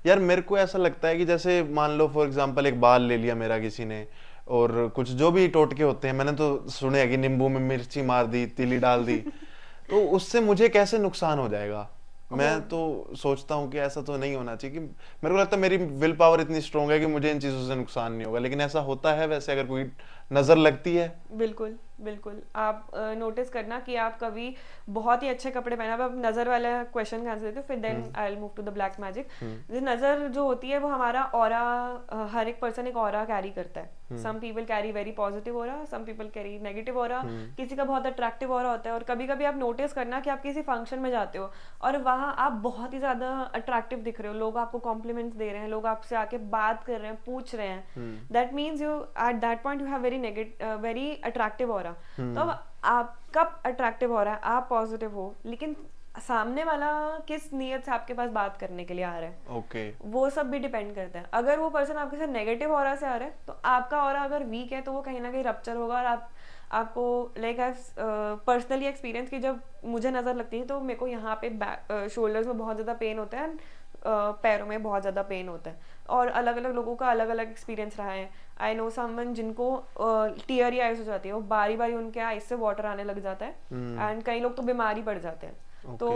[SPEAKER 1] यार मेरे को ऐसा लगता है कि जैसे मान लो फॉर एग्जांपल एक बाल ले लिया मेरा किसी ने, और कुछ जो भी टोटके होते हैं, मैंने तो सुने हैं कि नींबू में मिर्ची मार दी, तीली डाल दी, तो उससे मुझे कैसे नुकसान हो जाएगा? मैं तो सोचता हूँ कि ऐसा तो नहीं होना चाहिए, कि मेरे को लगता है मेरी विल पावर इतनी स्ट्रांग है कि मुझे इन चीजों से नुकसान नहीं होगा, लेकिन ऐसा होता है वैसे अगर कोई नजर लगती है?
[SPEAKER 2] बिल्कुल आप नोटिस करना कि आप कभी बहुत ही अच्छे कपड़े पहना, अब नजर वाला क्वेश्चन का आंसर देते हो, फिर then I will move to the black magic. नजर जो होती है वो हमारा ऑरा, हर एक पर्सन एक ऑरा कैरी करता है। Some people carry very positive aura, some people carry negative aura, किसी का बहुत अट्रैक्टिव ऑरा होता है। और कभी कभी आप नोटिस करना कि आप किसी फंक्शन में जाते हो और वहाँ आप बहुत ही ज्यादा अट्रैक्टिव दिख रहे हो, लोग आपको कॉम्प्लीमेंट्स दे रहे हैं, लोग आपसे आके बात कर रहे हैं, पूछ रहे हैं, that means you at that point you have very attractive aura. तो अब आपका अट्रैक्टिव हो रहा है, आप पॉजिटिव हो, लेकिन सामने वाला किस नियत से आपके पास बात करने के लिए आ रहा है,
[SPEAKER 1] ओके,
[SPEAKER 2] वो सब भी डिपेंड करता है। अगर वो पर्सन आपके साथ नेगेटिव ऑरा से आ रहा है तो आपका ऑरा अगर वीक है तो वो कहीं ना कहीं रप्चर होगा। और आपको लाइक आई पर्सनली एक्सपीरियंस कि जब मुझे नजर लगती है तो मेरे को यहाँ पे शोल्डर्स में बहुत ज्यादा पेन होता है, पैरों में बहुत ज्यादा पेन होता है, और अलग अलग लोगों का अलग अलग एक्सपीरियंस रहा है। आई नो समवन जिनको टीयरी आइज हो जाती है, वो बारी बारी उनके आइज से वाटर आने लग जाता है, एंड कई लोग तो बीमारी पड़ जाते हैं। तो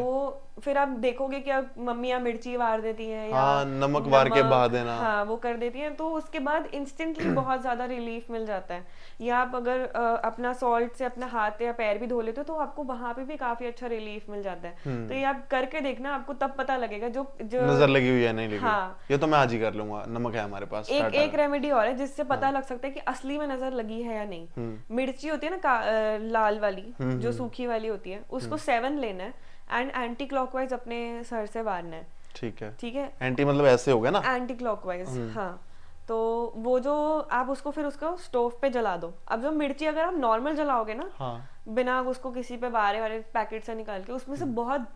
[SPEAKER 2] फिर आप देखोगे कि अब मम्मियाँ मिर्ची वार देती हैं या
[SPEAKER 1] नमक वार के बहा देना,
[SPEAKER 2] हाँ वो कर देती हैं, तो उसके बाद इंस्टेंटली बहुत ज्यादा रिलीफ मिल जाता है। या आप अगर अपना सॉल्ट से अपना हाथ या पैर भी धो लेते हो तो आपको वहां पे भी काफी अच्छा रिलीफ मिल जाता है। तो ये आप करके देखना, आपको तब पता लगेगा जो
[SPEAKER 1] नजर लगी हुई है नहीं लगी।
[SPEAKER 2] हाँ,
[SPEAKER 1] ये तो मैं आज ही कर लूंगा, नमक है हमारे पास।
[SPEAKER 2] एक रेमेडी और है जिससे पता लग सकता है कि असली में नजर लगी है या नहीं। मिर्ची होती है ना लाल वाली, जो सूखी वाली होती है, उसको 7 लेना है एंड एंटी क्लॉकवाइज अपने सर से वारना है।
[SPEAKER 1] ठीक है।
[SPEAKER 2] ठीक है,
[SPEAKER 1] एंटी मतलब ऐसे हो गया ना?
[SPEAKER 2] एंटी क्लॉकवाइज, हाँ। तो वो जो आप उसको फिर उसको स्टोव पे जला दो। अब जो मिर्ची अगर आप नॉर्मल जलाओगे ना,
[SPEAKER 1] हाँ।
[SPEAKER 2] बिना उसको किसी पे बारे वाले पैकेट से निकाल के, उसमें से बहुत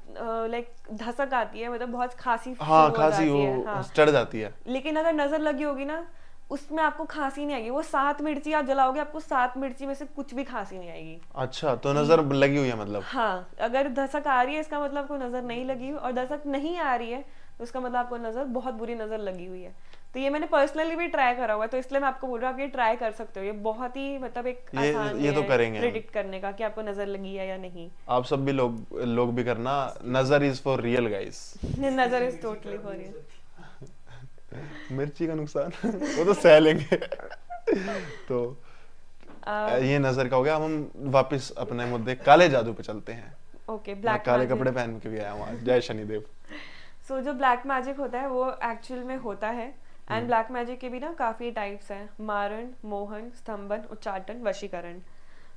[SPEAKER 2] लाइक धसक आती है, मतलब बहुत खांसी
[SPEAKER 1] हाँ,
[SPEAKER 2] शुरू हो
[SPEAKER 1] खांसी
[SPEAKER 2] जाती
[SPEAKER 1] वो
[SPEAKER 2] है, हाँ।
[SPEAKER 1] चढ़ जाती है।
[SPEAKER 2] लेकिन अगर नजर लगी होगी ना, उसमें आपको खांसी नहीं आएगी। वो 7 मिर्ची आप जलाओगे, आपको 7 मिर्ची में से कुछ भी खांसी नहीं आएगी।
[SPEAKER 1] अच्छा, तो नजर लगी हुई है मतलब?
[SPEAKER 2] हाँ, अगर धसक आ रही है इसका मतलब आपको नजर नहीं लगी, और धसक नहीं आ रही है तो उसका मतलब आपको नजर, बहुत बुरी नजर लगी हुई है। तो ये मैंने पर्सनली भी ट्राई करा हुआ है, तो इसलिए मैं आपको बोल रहा हूँ आप ये ट्राई कर सकते हो। ये बहुत ही मतलब एक आसान
[SPEAKER 1] ये
[SPEAKER 2] वे
[SPEAKER 1] तो
[SPEAKER 2] है
[SPEAKER 1] करेंगे हम।
[SPEAKER 2] प्रिडिक्ट करने का कि आपको नजर लगी है या नहीं।
[SPEAKER 1] आप सब भी लोग भी करना। नजर इज फॉर रियल गाइस।
[SPEAKER 2] नजर इज टोटली फॉर यू।
[SPEAKER 1] मिर्ची का नुकसान वो तो सह लेंगे। तो ये नजर का हो गया। अब हम वापस अपने मुद्दे काले जादू पे चलते हैं।
[SPEAKER 2] ओके,
[SPEAKER 1] मैं
[SPEAKER 2] ब्लैक
[SPEAKER 1] काले
[SPEAKER 2] मैजिक।
[SPEAKER 1] कपड़े पहन के भी आया हूँ आज। जय शनिदेव।
[SPEAKER 2] सो जो ब्लैक मैजिक होता है वो एक्चुअल में होता है, एंड ब्लैक मैजिक के भी ना काफी टाइप्स हैं। मारण, मोहन, स्तंभन, उच्चाटन, वशीकरण।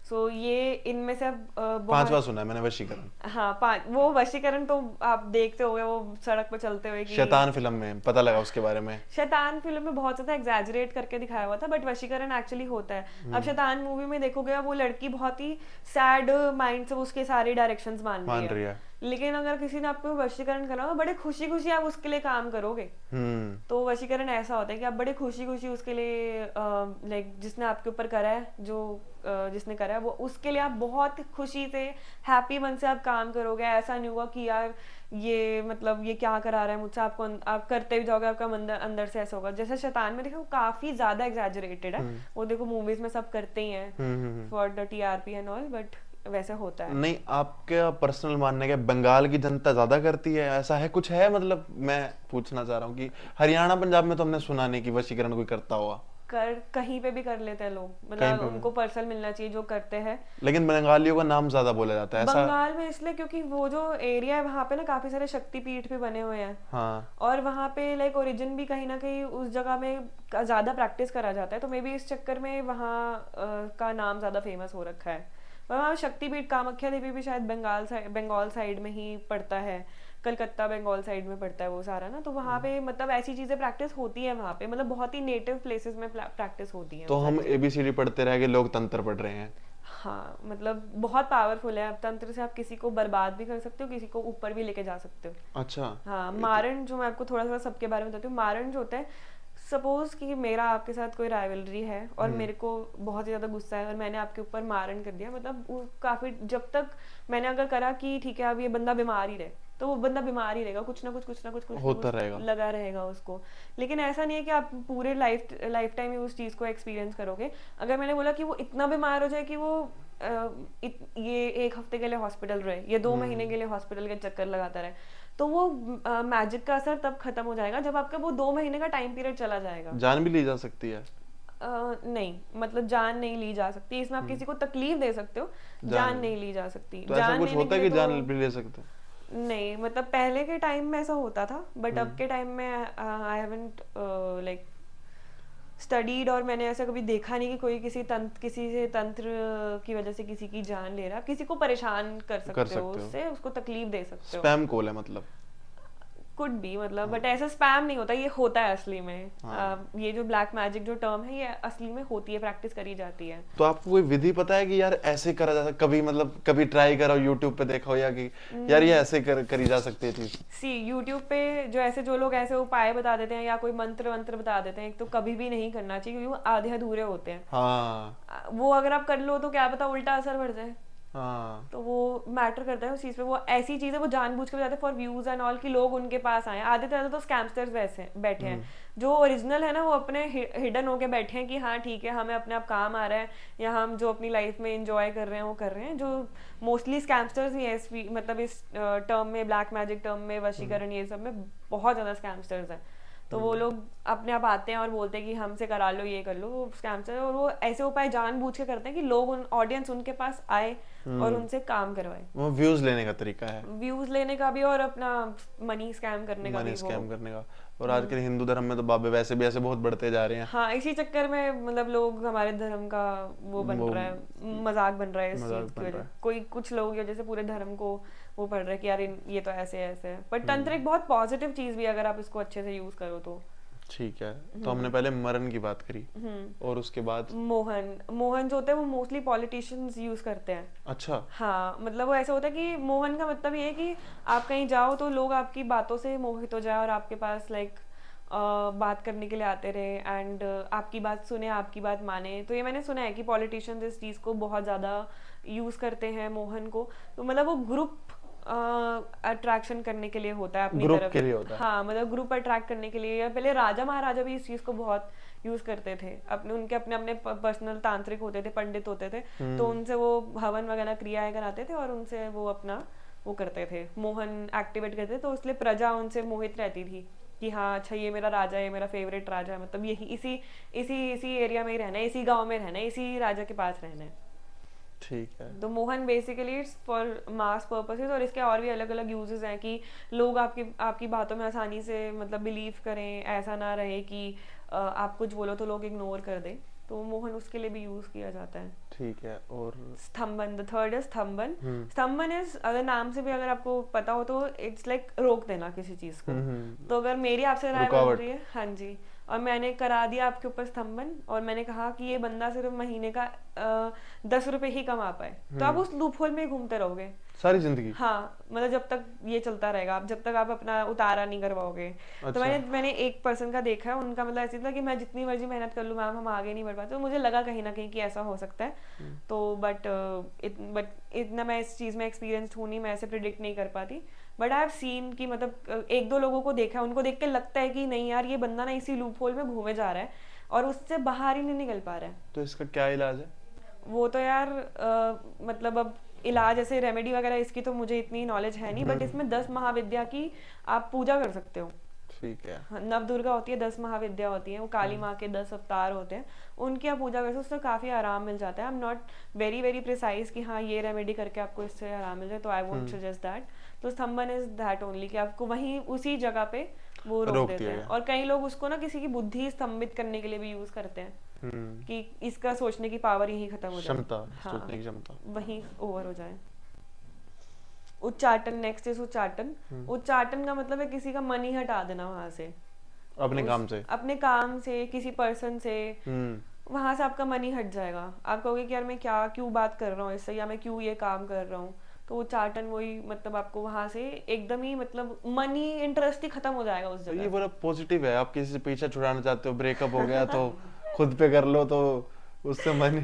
[SPEAKER 2] सो ये इनमें से अब
[SPEAKER 1] पांचवा सुना है मैंने, वशीकरण।
[SPEAKER 2] हाँ, पांच। वो वशीकरण तो आप देखते होगे वो सड़क पर चलते हुए कि
[SPEAKER 1] शैतान फिल्म में पता लगा उसके बारे में।
[SPEAKER 2] शैतान फिल्म में बहुत ज्यादा एग्जैजरेट करके दिखाया हुआ था, बट वशीकरण एक्चुअली होता है। अब शैतान मूवी में देखोगे, वो लड़की बहुत ही सैड माइंड से उसके सारे डायरेक्शंस मान रही है। लेकिन अगर किसी ने आपको वशीकरण करा हो, बड़े खुशी खुशी आप उसके लिए काम करोगे। तो वशीकरण ऐसा होता है कि आप बड़े खुशी खुशी उसके लिए लाइक जिसने आपके ऊपर करा है, जो जिसने करा है वो, उसके लिए आप बहुत खुशी से हैप्पी मन से आप काम करोगे। ऐसा नहीं होगा कि यार ये मतलब ये क्या करा रहा है मुझसे, आपको आप करते भी जाओगे, आपका अंदर से ऐसा होगा। जैसे शैतान में देखो काफी ज्यादा एग्जैजरेटेड है, वो देखो मूवीज में सब करते ही हैं for the TRP and all, but वैसे होता है
[SPEAKER 1] नहीं। आपके पर्सनल मानने के बंगाल की जनता ज्यादा करती है, ऐसा है कुछ है? मतलब मैं पूछना चाह रहा हूँ कि हरियाणा पंजाब में तो हमने सुना नहीं कि वशीकरण कोई करता हुआ।
[SPEAKER 2] कहीं पे भी कर लेते हैं लोग, मतलब उनको पर्सन मिलना चाहिए जो करते हैं।
[SPEAKER 1] लेकिन बंगालियों का नाम ज्यादा बोला जाता है ऐसा?
[SPEAKER 2] बंगाल में इसलिए क्योंकि वो जो एरिया है वहाँ पे ना काफी सारे शक्तिपीठ भी बने हुए हैं।
[SPEAKER 1] हाँ।
[SPEAKER 2] और वहाँ पे लाइक ओरिजिन भी कहीं ना कहीं उस जगह में ज्यादा प्रैक्टिस करा जाता है, तो मे बी इस चक्कर में वहाँ का नाम ज्यादा फेमस हो रखा है। वहाँ शक्तिपीठ कामाख्या देवी भी शायद बंगाल साइड में ही पड़ता है, कलकत्ता बंगाल साइड में पड़ता है वो सारा ना। तो वहाँ पे मतलब ऐसी चीजें प्रैक्टिस होती है वहाँ पे, मतलब बहुत ही नेटिव प्लेसेस में प्रैक्टिस होती है।
[SPEAKER 1] तो हम ABCD पढ़ते रह गए, लोग तंत्र पढ़ रहे हैं।
[SPEAKER 2] हाँ, मतलब बहुत पावरफुल है। अब तंत्र से आप किसी को बर्बाद भी कर सकते हो, किसी को ऊपर भी लेके जा सकते हो।
[SPEAKER 1] अच्छा।
[SPEAKER 2] हाँ, मारण जो मैं आपको थोड़ा सा सबके बारे में बताती हूँ। मारण जो होता है, सपोज कि मेरा आपके साथ कोई राइवलरी है और मेरे को बहुत ही ज्यादा गुस्सा है और मैंने आपके ऊपर मारण कर दिया, मतलब काफी, जब तक मैंने अगर करा कि ठीक है अब ये बंदा बीमार ही रहे, तो वो बंदा बीमार ही रहेगा, कुछ ना कुछ
[SPEAKER 1] होता रहेगा,
[SPEAKER 2] लगा रहेगा उसको। लेकिन ऐसा नहीं है कि आप पूरे लाइफ टाइम ही उस चीज को एक्सपीरियंस करोगे। अगर मैंने बोला कि वो इतना बीमार हो जाए कि वो ये 1 हफ्ते के लिए हॉस्पिटल रहे, ये 2 महीने के लिए हॉस्पिटल के चक्कर लगाता रहे, तो वो मैजिक का असर तब खत्म हो जाएगा जब आपका वो 2 महीने का टाइम पीरियड चला जाएगा।
[SPEAKER 1] जान भी ली जा सकती है?
[SPEAKER 2] नहीं, मतलब जान नहीं ली जा सकती इसमें। आप किसी को तकलीफ दे सकते हो, जान नहीं ली जा सकती।
[SPEAKER 1] तो ऐसा कुछ होता है कि जान भी ले सकते?
[SPEAKER 2] नहीं, मतलब पहले के टाइम में ऐसा होता था, बट अब के टाइम में आई हैवंट लाइक स्टडीड, और मैंने ऐसा कभी देखा नहीं कि कोई किसी से तंत्र की वजह से किसी की जान ले रहा है। आप किसी को परेशान कर सकते हो उससे, उसको तकलीफ दे सकते हो।
[SPEAKER 1] स्पैम कॉल है मतलब?
[SPEAKER 2] कुड बी, मतलब बट ऐसा स्पैम नहीं होता, ये होता है असली में। ये जो ब्लैक मैजिक जो टर्म है, ये असली में होती है, प्रैक्टिस करी जाती है।
[SPEAKER 1] तो आपको कोई विधि पता है कि यार ऐसे करा जा सकता? कभी मतलब कभी ट्राई करो, यूट्यूब पे देखा हो, या कि यार ये ऐसे करी जा सकती है चीज?
[SPEAKER 2] सी यूट्यूब पे जो लोग ऐसे उपाय बता देते हैं या कोई मंत्र बता देते हैं, एक तो कभी भी नहीं करना चाहिए, क्योंकि वो आधे अधूरे होते हैं।
[SPEAKER 1] हाँ।
[SPEAKER 2] वो अगर आप कर लो तो क्या पता उल्टा असर बढ़ जाए।
[SPEAKER 1] हाँ।
[SPEAKER 2] तो वो मैटर करता है उस चीज पे। वो ऐसी चीज है, वो जानबूझ के बताते हैं फॉर व्यूज एंड ऑल, कि लोग उनके पास आए। आधे से ज्यादा तो स्कैमस्टर्स वैसे बैठे हैं। जो ओरिजिनल है ना, वो अपने हिडन होके बैठे हैं कि हाँ ठीक है, हमें अपने आप काम आ रहा है, या हम जो अपनी लाइफ में एंजॉय कर रहे हैं वो कर रहे हैं। जो मोस्टली स्कैमस्टर्स ही है मतलब इस टर्म में, ब्लैक मैजिक टर्म में, वशीकरण, ये सब में बहुत ज्यादा स्कैमस्टर्स हैं। तो वो लोग अपने आप आते हैं और बोलते हैं कि हमसे करा लो, ये कर लो, वो स्कैम्स है। और वो ऐसे उपाय जानबूझ के करते हैं कि लोग ऑडियंस उनके पास आए और उनसे काम करवाए।
[SPEAKER 1] वो व्यूज लेने का तरीका है,
[SPEAKER 2] व्यूज लेने का भी, और अपना मनी स्कैम करने का भी।
[SPEAKER 1] और आजकल हिंदू धर्म में तो बाबे वैसे भी ऐसे बहुत बढ़ते जा रहे हैं।
[SPEAKER 2] हाँ, इसी चक्कर में मतलब लोग, हमारे धर्म का वो बन रहा है, मजाक बन रहा है इस चीज की वजह। कोई कुछ लोग जैसे पूरे धर्म को वो पढ़ रहे हैं कि यार ये तो ऐसे ऐसे है, बट तंत्र एक बहुत पॉजिटिव चीज भी है अगर आप इसको अच्छे से यूज करो तो।
[SPEAKER 1] ठीक है, तो हमने पहले मरण की बात करी और उसके बाद
[SPEAKER 2] मोहन जो होता है वो मोस्टली पॉलिटिशियंस यूज करते हैं।
[SPEAKER 1] अच्छा।
[SPEAKER 2] हाँ, मतलब वो ऐसा होता है कि मोहन का मतलब ये है कि आप कहीं जाओ तो लोग आपकी बातों से मोहित हो जाए और आपके पास लाइक बात करने के लिए आते रहे एंड आपकी बात सुने, आपकी बात माने। तो ये मैंने सुना है कि पॉलिटिशियंस इस चीज़ को बहुत ज़्यादा यूज़ करते हैं मोहन को। तो मतलब वो ग्रुप अट्रैक्शन करने के लिए होता है अपनी
[SPEAKER 1] ग्रुप
[SPEAKER 2] तरफ
[SPEAKER 1] के लिए होता है।
[SPEAKER 2] हाँ, मतलब ग्रुप अट्रैक्ट करने के लिए। या पहले राजा महाराजा भी इस चीज़ को बहुत यूज करते थे, अपने उनके अपने अपने पर्सनल तांत्रिक होते थे, पंडित होते थे, तो उनसे वो हवन वगैरह क्रियाएं कराते थे और उनसे वो अपना वो करते थे, मोहन एक्टिवेट करते थे। तो इसलिए प्रजा उनसे मोहित रहती थी कि हाँ अच्छा ये मेरा राजा है, ये मेरा फेवरेट राजा है, मतलब यही इसी इसी इसी एरिया में ही रहना है, इसी गांव में रहना है, इसी राजा के पास रहना है।
[SPEAKER 1] ठीक है।
[SPEAKER 2] तो Mohan basically it's for mass purposes, और इसके और भी अलग अलग यूजेस हैं कि लोग आपकी आपकी बातों में आसानी से मतलब बिलीव करें, ऐसा ना रहे कि आप कुछ बोलो तो लोग इग्नोर कर दें। तो मोहन उसके लिए भी यूज किया जाता है।
[SPEAKER 1] ठीक है। और
[SPEAKER 2] स्तंभन, द थर्ड इज स्तंभन। स्तंभन इज, अगर नाम से भी अगर आपको पता हो तो इट्स लाइक रोक देना किसी चीज को। तो अगर मेरी आपसे राय बन रही है, हाँ जी, और मैंने करा दिया आपके ऊपर स्तंभन और मैंने कहा कि ये बंदा सिर्फ महीने का 10 रुपए ही कमा पाए, तो आप उस लूपहोल में घूमते रहोगे
[SPEAKER 1] सारी जिंदगी।
[SPEAKER 2] हाँ, मतलब जब तक ये चलता रहेगा, आप जब तक आप अपना उतारा नहीं करवाओगे।
[SPEAKER 1] अच्छा।
[SPEAKER 2] तो मैंने एक पर्सन का देखा है, उनका मतलब ऐसे था कि मैं जितनी मर्जी मेहनत कर लूँ मैम, हम आगे नहीं बढ़ पाते। तो मुझे लगा कहीं ना कहीं कि ऐसा हो सकता है। तो बट इतना मैं इस चीज़ में एक्सपीरियंस्ड हूँ नहीं, मैं ऐसे प्रिडिक्ट नहीं कर पाती। बट आई हैव सीन कि मतलब एक दो लोगों को देखा है, उनको देख के लगता है कि नहीं यार ये बंदा ना इसी लूप होल में घूमे जा रहा है और उससे बाहर ही नहीं निकल पा रहा है।
[SPEAKER 1] तो इसका क्या इलाज है?
[SPEAKER 2] वो तो यार मतलब अब इलाज ऐसे रेमेडी वगैरह इसकी तो मुझे इतनी नॉलेज है नहीं, बट इसमें 10 महाविद्या की आप पूजा कर सकते हो।
[SPEAKER 1] ठीक है।
[SPEAKER 2] हाँ, नव दुर्गा होती है, 10 महाविद्या होती है, वो काली माँ के 10 अवतार होते हैं, उनकी आप पूजा कर सकते हो, उससे काफी आराम मिल जाता है। I am not very very precise कि हाँ ये रेमेडी करके आपको इससे आराम मिल जाए, तो आई वोंट सजेस्ट दैट। तो स्तंभन इज दैट ओनली कि आपको वहीं उसी जगह पे वो रोक देते हैं। और कई लोग उसको ना किसी की बुद्धि स्तंभित करने के लिए भी यूज करते हैं कि इसका सोचने की पावर यहीं खत्म हो जाए,
[SPEAKER 1] सोचने की क्षमता
[SPEAKER 2] वहीं ओवर हो जाए। उच्चाटन, नेक्स्ट इज उच्चाटन। उच्चाटन का मतलब है किसी का मन ही हटा देना वहां से,
[SPEAKER 1] अपने काम से,
[SPEAKER 2] किसी पर्सन से, वहां से आपका मन ही हट जाएगा। आप कहोगे कि यार मैं क्या क्यों बात कर रहा हूँ इससे, या मैं क्यों ये काम कर रहा हूँ। तो उच्चाटन वही मतलब आपको वहां से एकदम ही मतलब मन ही, इंटरेस्ट ही खत्म हो जाएगा उस जगह।
[SPEAKER 1] ये बड़ा पॉजिटिव है। आप किसी से पीछे छुड़ाना चाहते हो, ब्रेकअप हो गया तो खुद पे कर लो, तो उससे मन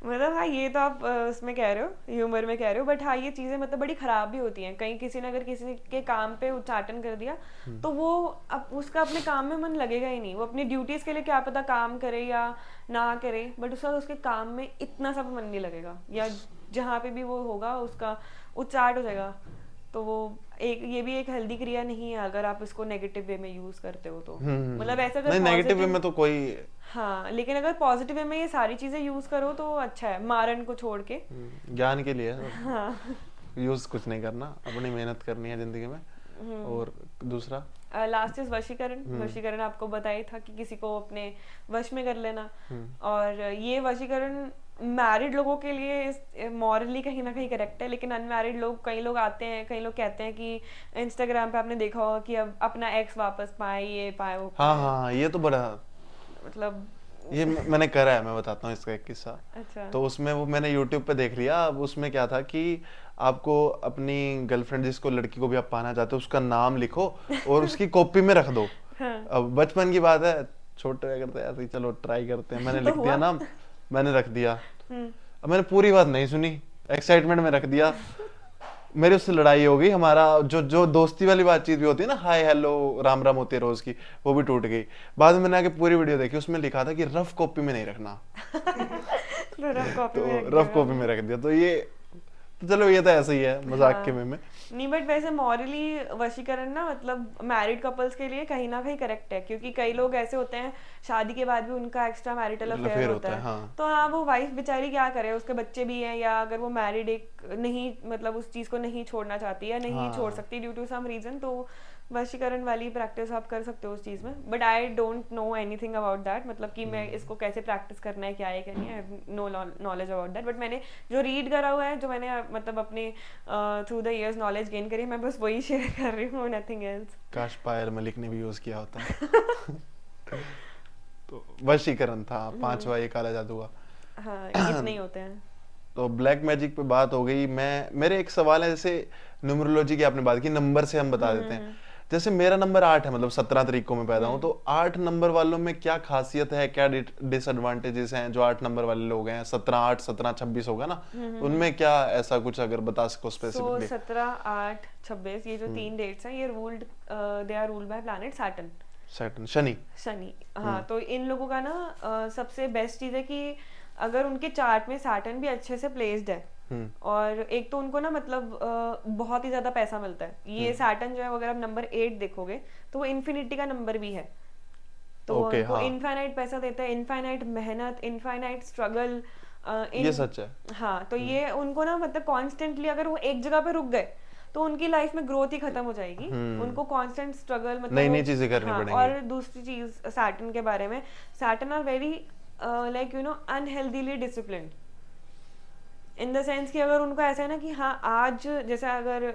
[SPEAKER 2] मतलब हाँ, ये तो आप उसमें कह रहे हो, ह्यूमर में कह रहे हो, बट हाँ ये चीजें मतलब बड़ी खराब भी होती हैं। कहीं किसी ने अगर किसी के काम पे उच्चाटन कर दिया तो वो अब उसका अपने काम में मन लगेगा ही नहीं। वो अपनी ड्यूटीज के लिए क्या पता काम करे या ना करे, बट उसका उसके काम में इतना सा मन नहीं लगेगा, या जहाँ पे भी वो होगा उसका उच्चाट हो जाएगा। तो वो ये भी एक हेल्दी क्रिया नहीं है अगर आप इसको नेगेटिव वे में यूज करते हो तो। मतलब ऐसा अगर
[SPEAKER 1] नहीं, नेगेटिव वे में तो कोई,
[SPEAKER 2] हाँ, लेकिन अगर पॉजिटिव वे में ये सारी चीजें यूज करो तो अच्छा है, मारन को छोड़ के।
[SPEAKER 1] ज्ञान के लिए
[SPEAKER 2] हाँ,
[SPEAKER 1] यूज कुछ नहीं करना, अपनी मेहनत करनी है जिंदगी में। और दूसरा
[SPEAKER 2] लास्ट इज वशीकरण। वशीकरण आपको बताया था कि किसी को अपने वश में कर लेना। और ये वशीकरण मैरिड लोगों के लिए मॉरली कहीं ना कहीं करेक्ट है, लेकिन अनमैरिड लोग, कई लोग आते हैं, कई लोग कहते हैं कि इंस्टाग्राम पे आपने देखा होगा कि अब अपना एक्स वापस पाए, ये पाए, वो पाए।
[SPEAKER 1] हाँ, ये तो बड़ा
[SPEAKER 2] मतलब
[SPEAKER 1] ये मैंने करा है, मैं बताता हूँ इसका एक किस्सा।
[SPEAKER 2] अच्छा।
[SPEAKER 1] तो उसमें वो मैंने YouTube पे देख लिया। अब उसमें क्या था कि आपको अपनी गर्लफ्रेंड, जिसको लड़की को भी आप पाना चाहते हो, उसका नाम लिखो और उसकी कॉपी में रख दो। अब बचपन की बात है, छोटे करते ऐसे ही, चलो ट्राई करते हैं। मैंने लिख दिया नाम, मैंने रख दिया। अब मैंने पूरी बात नहीं सुनी, एक्साइटमेंट में रख दिया। मेरी उससे लड़ाई हो गई। हमारा जो दोस्ती वाली बातचीत भी होती है ना, हाय हेलो राम राम होती है रोज की, वो भी टूट गई। बाद में मैंने आके पूरी वीडियो देखी, उसमें लिखा था कि रफ कॉपी में नहीं रखना।
[SPEAKER 2] तो
[SPEAKER 1] रफ कॉपी में रख दिया। तो ये तो चलो, ये तो ऐसा ही है, मजाक के में
[SPEAKER 2] नहीं, बट वैसे मॉरली वशीकरण ना मतलब मैरिड कपल्स के लिए कहीं ना कहीं करेक्ट है, क्योंकि कई लोग ऐसे होते हैं शादी के बाद भी उनका एक्स्ट्रा मैरिटल अफेयर होता है।
[SPEAKER 1] हाँ।
[SPEAKER 2] तो हाँ, वो वाइफ बेचारी क्या करे, उसके बच्चे भी हैं, या अगर वो मैरिड एक नहीं मतलब उस चीज को नहीं छोड़ना चाहती है, नहीं छोड़ सकती ड्यू टू सम रीजन, तो वशीकरण वाली प्रैक्टिस आप कर सकते हो उस चीज में। But I don't know anything about that, मतलब कि मैं इसको कैसे प्रैक्टिस करना है, क्या है क्या नहीं है, no knowledge about that. But मैंने जो रीड करा हुआ है, जो मैंने मतलब अपने through the years knowledge gain करी है, मैं बस वही शेयर कर रही हूँ, नथिंग एल्स।
[SPEAKER 1] काश पायल मलिक ने भी यूज किया होता। तो वशीकरण था, पांचवा ये काला जादू का।
[SPEAKER 2] हाँ, इतने ही होते हैं।
[SPEAKER 1] तो ब्लैक मैजिक पे बात हो गई। मेरे एक सवाल है, जैसे न्यूमरोलॉजी की आपने बात की, नंबर से हम बता देते हैं। जैसे मेरा नंबर 8 है, मतलब 17 तारीख को मैं पैदा हूँ, तो 8 नंबर वालों में क्या खासियत है, क्या डिसएडवांटेजेस हैं जो 8 नंबर वाले लोग हैं? 17 8 17 26 होगा ना, उनमें क्या ऐसा कुछ अगर बता सको स्पेसिफिकली?
[SPEAKER 2] 17 8 26 ये जो 3 डेट्स हैं, ये ruled they are ruled by planet Saturn.
[SPEAKER 1] Saturn, Shani.
[SPEAKER 2] Shani, हाँ। तो इन लोगों का ना सबसे बेस्ट चीज़ है कि अगर उनके चार्ट में सैटर्न भी अच्छे से प्लेस्ड है, और एक तो उनको ना मतलब बहुत ही ज्यादा पैसा मिलता है। ये सैटर्न जो है, अगर आप नंबर 8 देखोगे तो वो इन्फिनिटी का नंबर भी है, तो उनको इनफाइनाइट पैसा देता है, इनफाइनाइट मेहनत, इनफाइनाइट स्ट्रगल।
[SPEAKER 1] ये सच है।
[SPEAKER 2] हाँ, तो ये उनको ना मतलब कॉन्स्टेंटली अगर वो एक जगह पे रुक गए तो उनकी लाइफ में ग्रोथ ही खत्म हो जाएगी। उनको कांस्टेंट स्ट्रगल, मतलब
[SPEAKER 1] नई नई चीजें करनी पड़ेंगी।
[SPEAKER 2] और दूसरी चीज सैटर्न के बारे में, Saturn are very like you know unhealthily disciplined, in the sense कि अगर उनको ऐसा है ना कि हाँ आज जैसे अगर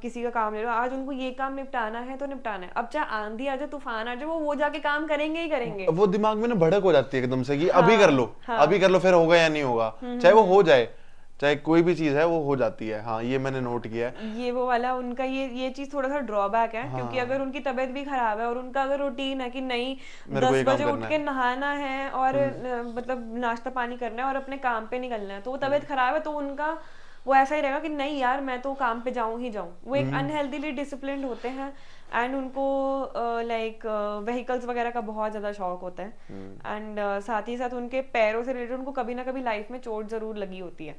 [SPEAKER 2] किसी का काम ले लो, आज उनको ये काम निपटाना है तो निपटाना है। अब चाहे आंधी आ जाए, तूफान आ जाए, वो जाके काम करेंगे ही करेंगे।
[SPEAKER 1] वो दिमाग में ना भड़क हो जाती है एकदम से कि अभी कर लो, अभी कर लो, फिर होगा या नहीं होगा, चाहे वो हो जाए, चाहे कोई भी चीज है वो हो जाती है। हाँ, ये मैंने नोट किया है।
[SPEAKER 2] ये वो वाला उनका ये चीज थोड़ा सा ड्रॉबैक है। हाँ। क्योंकि अगर उनकी तबीयत भी खराब है और उनका अगर रूटीन है कि नहीं 10 बजे उठ के नहाना है और मतलब नाश्ता पानी करना है और अपने काम पे निकलना है, तो वो तबीयत खराब है तो उनका वो ऐसा ही रहेगा कि नहीं यार मैं तो काम पे जाऊं ही जाऊं। वो एक अनहेल्दीली डिसिप्लिन्ड होते हैं, एंड उनको लाइक व्हीकल्स वगैरह का बहुत ज्यादा शौक होता है। एंड साथ ही साथ उनके पैरों से रिलेटेड उनको कभी ना कभी लाइफ में चोट जरूर लगी होती है।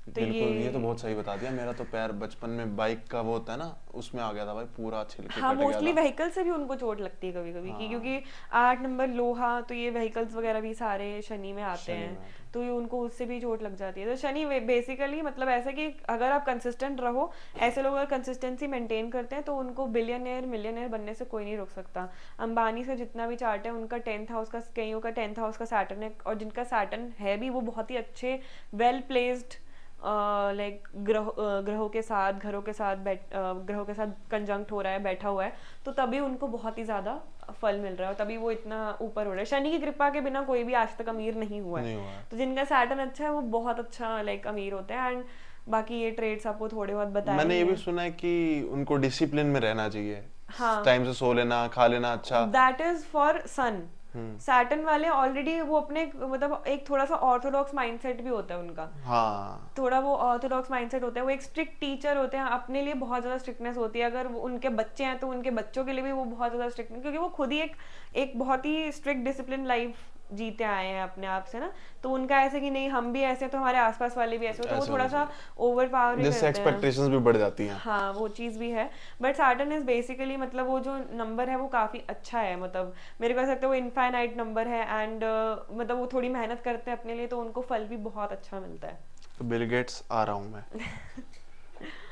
[SPEAKER 1] तो ये तो बहुत सही बता दिया। मेरा तो पैर बचपन में बाइक का वो होता है ना, उसमें आ गया था भाई, पूरा छिलके।
[SPEAKER 2] हाँ, मोस्टली व्हीकल से भी उनको चोट लगती है कभी कभी। हाँ। क्योंकि 8 नंबर लोहा, तो ये व्हीकल्स वगैरह भी सारे शनि में आते हैं, तो ये उनको उससे भी चोट लग जाती है। तो शनि बेसिकली मतलब ऐसा कि अगर आप कंसिस्टेंट रहो, ऐसे लोग अगर कंसिस्टेंसी मेंटेन करते हैं तो उनको बिलियनियर मिलियनियर बनने से कोई नहीं रोक सकता। अंबानी से जितना भी चार्ट है उनका 10th हाउस का, कईयों का 10th हाउस का सैटर्न है, और जिनका सैटर्न है भी वो बहुत ही अच्छे वेल प्लेस्ड लाइक ग्रहों के साथ, घरों के साथ ग्रहों के साथ कंजंक्ट हो रहा है, बैठा हुआ है, तो तभी उनको बहुत ही ज्यादा फल मिल रहा है और तभी वो इतना ऊपर हो रहा है। शनि की कृपा के बिना कोई भी आज तक अमीर नहीं हुआ है। तो जिनका सैटर्न अच्छा है वो बहुत अच्छा लाइक अमीर होते हैं। एंड बाकी ये ट्रेड्स आपको थोड़े बहुत बताए।
[SPEAKER 1] मैंने ये भी सुना है कि उनको डिसिप्लिन में रहना चाहिए। हाँ, टाइम से सो लेना, खा लेना अच्छा।
[SPEAKER 2] That is for sun. Saturn वाले ऑलरेडी वो अपने मतलब एक थोड़ा सा ऑर्थोडॉक्स माइंडसेट भी होता है उनका। हाँ, थोड़ा वो ऑर्थोडॉक्स माइंडसेट होता है। वो एक स्ट्रिक्ट टीचर होते हैं, अपने लिए बहुत ज्यादा स्ट्रिक्टनेस होती है। अगर उनके बच्चे हैं तो उनके बच्चों के लिए भी वो बहुत ज्यादा स्ट्रिक्ट, क्योंकि वो खुद ही एक बहुत ही स्ट्रिक्ट डिसिप्लिन लाइफ जीते आए हैं अपने आप से ना। तो उनका ऐसे कि नहीं हम भी ऐसे तो हमारे आसपास वाले भी ऐसे, तो वो थोड़ा सा ओवर पावर करते हैं,
[SPEAKER 1] एक्सपेक्टेशंस भी बढ़ जाती हैं।
[SPEAKER 2] हाँ, वो चीज भी है। बट सैटर्न इज बेसिकली मतलब वो जो नंबर है वो काफी अच्छा है। मतलब मेरे को ऐसा लगता है वो इनफाइनाइट नंबर है, एंड मतलब वो थोड़ी मेहनत करते हैं अपने लिए तो उनको फल भी बहुत अच्छा मिलता है।
[SPEAKER 1] तो बिल गेट्स आ रहा हूँ मैं।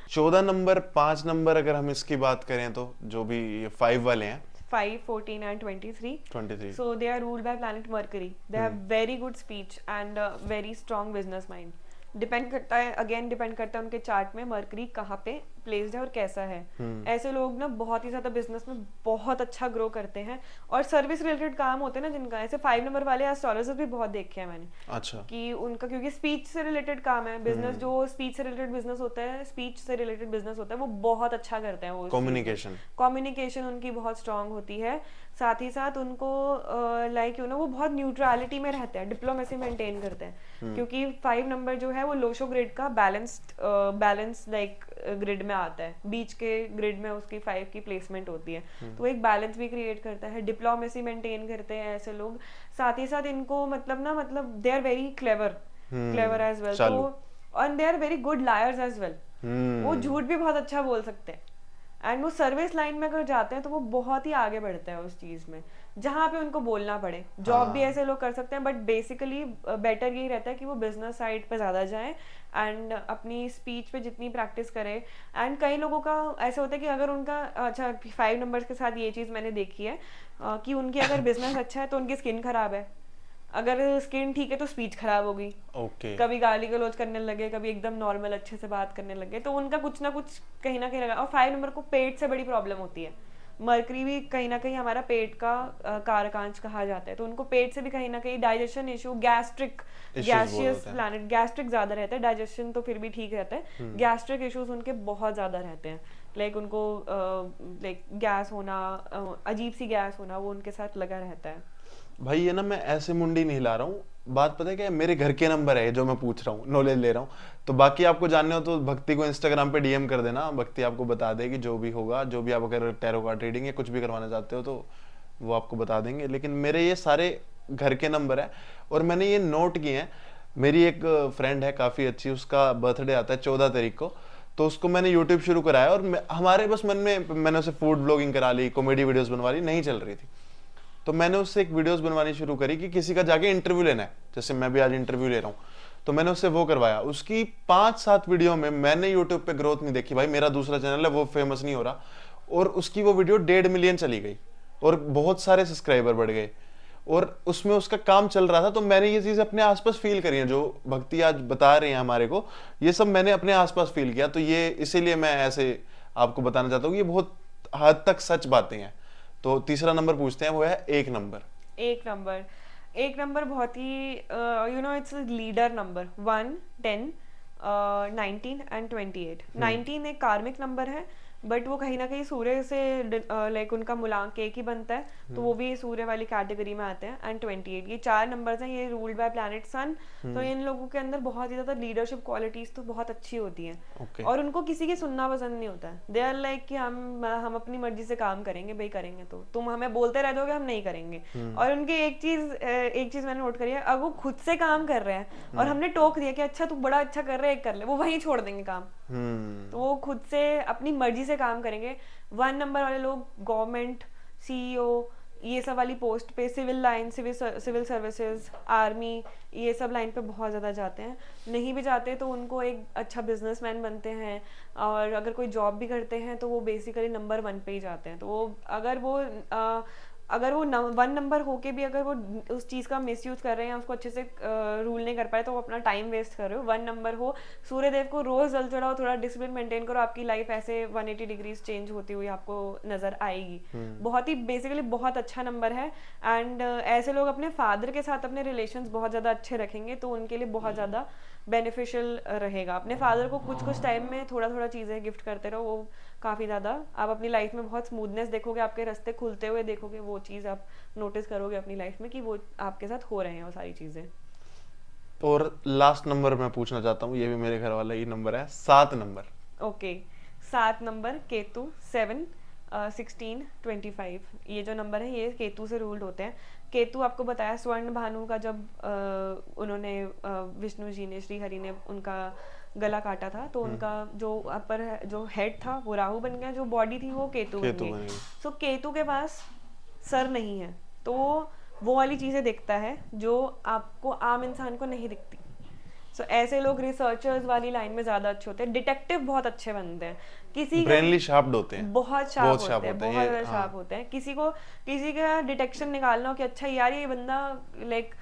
[SPEAKER 1] 14 नंबर, 5 नंबर अगर हम इसकी बात करें तो जो भी ये 5 वाले हैं,
[SPEAKER 2] 5, 14 and 23. So they are ruled by planet Mercury. They have very good speech and very strong business mind. Depend करता है, अगेन डिपेंड करता है उनके चार्ट में मरकरी कहाँ पे प्लेस्ड है और कैसा है। ऐसे लोग ना बहुत ही ज्यादा बिजनेस में बहुत अच्छा ग्रो करते हैं और सर्विस रिलेटेड काम होते हैं ना जिनका, ऐसे 5 नंबर वाले एस्ट्रोलॉजर्स भी बहुत देखे हैं मैंने। अच्छा। कि उनका क्योंकि स्पीच से रिलेटेड काम है, बिजनेस जो स्पीच से रिलेटेड बिजनेस होता है, स्पीच से रिलेटेड बिजनेस होता है, वो बहुत अच्छा करते हैं। वो कम्युनिकेशन उनकी बहुत स्ट्रांग होती है। साथ ही साथ उनको लाइक यू नो वो बहुत न्यूट्रलिटी में रहते हैं, डिप्लोमेसी मेंटेन करते हैं। क्योंकि 5 नंबर जो है वो लोशो ग्रिड का बैलेंस लाइक ग्रिड में आता है, बीच के ग्रिड में उसकी 5 की प्लेसमेंट होती है। तो एक बैलेंस भी क्रिएट करता है, डिप्लोमेसी मेंटेन करते हैं ऐसे लोग। साथ ही साथ इनको मतलब they are very clever as well, तो और they are very good liars as well. वो झूठ भी बहुत अच्छा बोल सकते हैं। एंड वो सर्विस लाइन में अगर जाते हैं तो वो बहुत ही आगे बढ़ते हैं उस चीज में जहाँ पे उनको बोलना पड़े। जॉब भी ऐसे लोग कर सकते हैं, बट बेसिकली बेटर यही रहता है कि वो बिजनेस साइड पे ज्यादा जाएं एंड अपनी स्पीच पे जितनी प्रैक्टिस करें। एंड कई लोगों का ऐसा होता है कि अगर उनका अच्छा 5 नंबर्स के साथ ये चीज मैंने देखी है कि उनकी अगर बिजनेस अच्छा है तो उनकी स्किन खराब है, अगर स्किन ठीक है तो स्पीच खराब होगी,
[SPEAKER 1] ओके।
[SPEAKER 2] कभी गाली गलौज करने लगे, कभी एकदम नॉर्मल अच्छे से बात करने लगे, तो उनका कुछ ना कुछ कहीं ना कहीं लगा। और 5 नंबर को पेट से बड़ी प्रॉब्लम होती है। मरकरी भी कहीं ना कहीं हमारा पेट का कारकांश कहा जाता है, तो उनको पेट से भी कहीं ना कहीं डाइजेशन इशू, गैस्ट्रिक,
[SPEAKER 1] Issues बहुत
[SPEAKER 2] गैसियस
[SPEAKER 1] होते हैं।
[SPEAKER 2] प्लैनेट, गैस्ट्रिक ज्यादा रहता है, डाइजेशन तो फिर भी ठीक रहता है, गैस्ट्रिक इश्यूज उनके बहुत ज्यादा रहते हैं। लाइक उनको लाइक गैस होना, अजीब सी गैस होना, वो उनके साथ लगा रहता है।
[SPEAKER 1] भाई ये ना मैं ऐसे मुंडी नहीं हिला रहा हूँ, बात पता है क्या है, मेरे घर के नंबर है जो मैं पूछ रहा हूँ, नॉलेज ले रहा हूँ। तो बाकी आपको जानने हो तो भक्ति को इंस्टाग्राम पे डीएम कर देना, भक्ति आपको बता देगी जो भी होगा, जो भी आप अगर टैरो कार्ड रीडिंग या कुछ भी करवाना चाहते हो तो वो आपको बता देंगे। लेकिन मेरे ये सारे घर के नंबर है और मैंने ये नोट किए हैं। मेरी एक फ्रेंड है काफ़ी अच्छी, उसका बर्थडे आता है 14 तारीख को, तो उसको मैंने यूट्यूब शुरू कराया और हमारे बस मन में मैंने उसे फूड ब्लॉगिंग करा ली, कॉमेडी वीडियोस बनवा ली, नहीं चल रही थी। तो मैंने उससे एक वीडियोस बनवानी शुरू करी कि किसी का जाके इंटरव्यू लेना है, जैसे मैं भी आज इंटरव्यू ले रहा हूँ, तो मैंने उससे वो करवाया। उसकी 5-7 वीडियो में मैंने यूट्यूब पे ग्रोथ नहीं देखी भाई, मेरा दूसरा चैनल है वो फेमस नहीं हो रहा, और उसकी वो वीडियो 1.5 मिलियन चली गई और बहुत सारे सब्सक्राइबर बढ़ गए और उसमें उसका काम चल रहा था। तो मैंने ये चीज़ अपने आसपास फील करी है, जो भक्ति आज बता रहे हैं हमारे को, ये सब मैंने अपने आसपास फील किया। तो ये इसीलिए मैं ऐसे आपको बताना चाहता हूँ कि ये बहुत हद तक सच बातें हैं। तो तीसरा नंबर पूछते हैं, वो है 1 नंबर।
[SPEAKER 2] एक नंबर बहुत ही इट्स लीडर नंबर, 1, 10, 19 एंड 28। 19 एक कार्मिक नंबर है, बट वो कहीं ना कहीं सूर्य से लाइक उनका मूलांक 1 ही बनता है, तो वो भी सूर्य वाली कैटेगरी में आते हैं। एंड 28 ये 4 नंबर्स हैं, ये रूल्ड बाय प्लैनेट सन। तो इन लोगों के अंदर बहुत ही ज्यादा लीडरशिप क्वालिटीज तो बहुत अच्छी होती हैं।
[SPEAKER 1] ओके।
[SPEAKER 2] और उनको किसी की सुनना पसंद नहीं होता है। दे आर लाइक कि हम अपनी मर्जी से काम करेंगे, भाई करेंगे तो तुम हमें बोलते रह दोगे, हम नहीं करेंगे। और उनकी एक चीज मैंने नोट करी है, अगर वो खुद से काम कर रहे हैं और हमने टोक दिया कि अच्छा तू बड़ा अच्छा कर रहा है, एक कर ले, वो वहीं छोड़ देंगे काम। तो वो खुद से अपनी मर्जी से काम करेंगे। 1 नंबर वाले लोग गवर्नमेंट, सीईओ, ये सब वाली पोस्ट पे, civil line, civil services, army, ये सब लाइन पे बहुत ज़्यादा जाते हैं। नहीं भी जाते तो उनको एक अच्छा बिजनेसमैन बनते हैं, और अगर कोई जॉब भी करते हैं तो वो बेसिकली नंबर 1 पे ही जाते हैं। तो वो अगर वो 1 नंबर होके भी अगर वो उस चीज़ का मिसयूज कर रहे हैं, उसको अच्छे से रूल नहीं कर पाए, तो वो अपना टाइम वेस्ट कर रहे हो। 1 नंबर हो, सूर्यदेव को रोज जल चढ़ाओ, थोड़ा डिसिप्लिन मेंटेन करो, आपकी लाइफ ऐसे 180 डिग्रीज चेंज होती हुई आपको नजर आएगी। बहुत ही बेसिकली बहुत अच्छा नंबर है। एंड ऐसे लोग अपने फादर के साथ अपने रिलेशंस बहुत ज़्यादा अच्छे रखेंगे, तो उनके लिए बहुत ज़्यादा बेनिफिशियल रहेगा। अपने फादर को कुछ कुछ टाइम में थोड़ा थोड़ा चीज़ें गिफ्ट करते रहो, वो काफ़ी ज़्यादा आप अपनी लाइफ में बहुत स्मूथनेस देखोगे, आपके रास्ते खुलते हुए देखोगे, वो चीज़ आप नोटिस करोगे अपनी लाइफ में कि वो आपके साथ हो रहे हैं वो सारी चीज़ें।
[SPEAKER 1] और लास्ट नंबर मैं पूछना चाहता हूँ, ये भी मेरे घर वाला ही नंबर है, 7 नंबर।
[SPEAKER 2] ओके, 7 नंबर केतु, 7, 16, 25, ये जो नंबर है ये केतु से रूल्ड होते हैं। केतु आपको बताया स्वर्ण भानु का, जब उन्होंने विष्णु जी ने, श्री हरि ने उनका गला काटा था, तो उनका जो अपर जो हेड था वो राहु बन गया, जो बॉडी थी वो केतु बन गई। सो केतु के पास सर नहीं है, तो वो वाली चीजें दिखता है जो आपको आम इंसान को नहीं दिखती। सो ऐसे लोग रिसर्चर्स वाली लाइन में ज्यादा अच्छे होते हैं, डिटेक्टिव बहुत अच्छे बनते हैं, किसी
[SPEAKER 1] ब्रेनली शार्प्ड होते हैं,
[SPEAKER 2] बहुत शार्प होते हैं, बहुत
[SPEAKER 1] ये,
[SPEAKER 2] ज्यादा शार्प होते हैं। किसी का डिटेक्शन निकालना हो कि अच्छा यार ये बंदा लाइक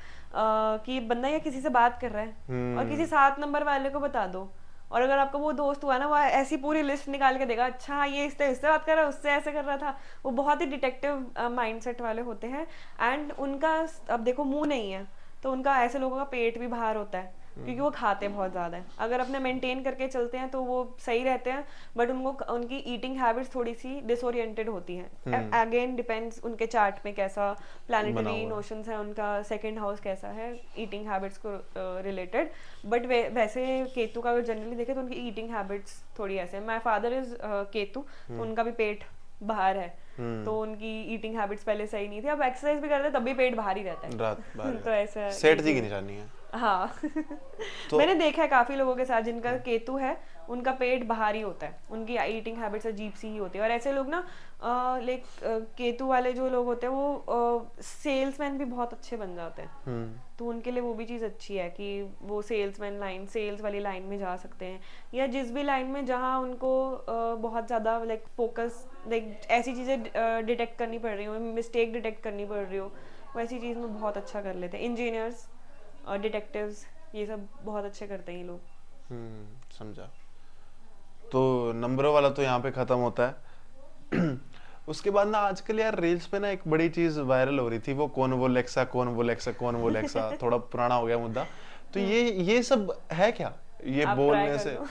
[SPEAKER 2] कि बंदा या किसी से बात कर रहा है, और किसी 7 नंबर वाले को बता दो, और अगर आपका वो दोस्त हुआ ना, वो ऐसी पूरी लिस्ट निकाल के देगा, अच्छा ये इससे बात कर रहा है, उससे ऐसे कर रहा था। वो बहुत ही डिटेक्टिव माइंडसेट वाले होते हैं। एंड उनका अब देखो मुंह नहीं है, तो उनका ऐसे लोगों का पेट भी बाहर होता है, क्योंकि वो खाते बहुत ज़्यादा है। अगर अपने मेंटेन करके चलते हैं तो वो सही रहते हैं, बट उनकी ईटिंग हैबिट्स थोड़ी सी डिसोरिएंटेड होती हैं। अगेन डिपेंड्स उनके चार्ट में कैसा प्लैनेटरी नोशंस है, उनका सेकंड हाउस कैसा है ईटिंग हैबिट्स को रिलेटेड। बट वैसे केतु का अगर जनरली देखें तो उनकी ईटिंग हैबिट्स थोड़ी ऐसे है। माय फादर इज केतु, उनका भी पेट बाहर है, तो उनकी ईटिंग हैबिट्स पहले सही नहीं थी। अब एक्सरसाइज भी करते हैं तब भी पेट बाहर ही रहता है। तो ऐसा
[SPEAKER 1] सेठ जी की निशानी है।
[SPEAKER 2] हाँ तो मैंने देखा है काफी लोगों के साथ जिनका केतु है, उनका पेट बाहर ही होता है, उनकी ईटिंग हैबिट्स अजीब सी ही होती है। और ऐसे लोग ना लाइक केतु वाले जो लोग होते हैं वो सेल्समैन भी बहुत अच्छे बन जाते हैं। तो उनके लिए वो भी चीज़ अच्छी है कि वो सेल्समैन लाइन, सेल्स वाली लाइन में जा सकते हैं, या जिस भी लाइन में जहाँ उनको बहुत ज़्यादा लाइक फोकस, लाइक ऐसी चीज़ें डिटेक्ट करनी पड़ रही हो, मिस्टेक डिटेक्ट करनी पड़ रही हो, वैसी चीज़ में बहुत अच्छा कर लेते हैं। इंजीनियर्स और डिटेक्टिव्स ये सब बहुत अच्छे करते हैं ये लोग।
[SPEAKER 1] समझा। तो नंबरों वाला तो यहाँ पे खत्म होता है। उसके बाद ना आजकल यार रील्स पे ना एक बड़ी चीज वायरल हो रही थी, वो कौन वो लेक्सा, कौन वो लेक्सा, कौन वो लेक्सा। थोड़ा पुराना हो गया मुद्दा। तो ये सब है क्या, ये
[SPEAKER 2] आप ट्राई
[SPEAKER 1] बोलने
[SPEAKER 2] कर
[SPEAKER 1] से?
[SPEAKER 2] लो।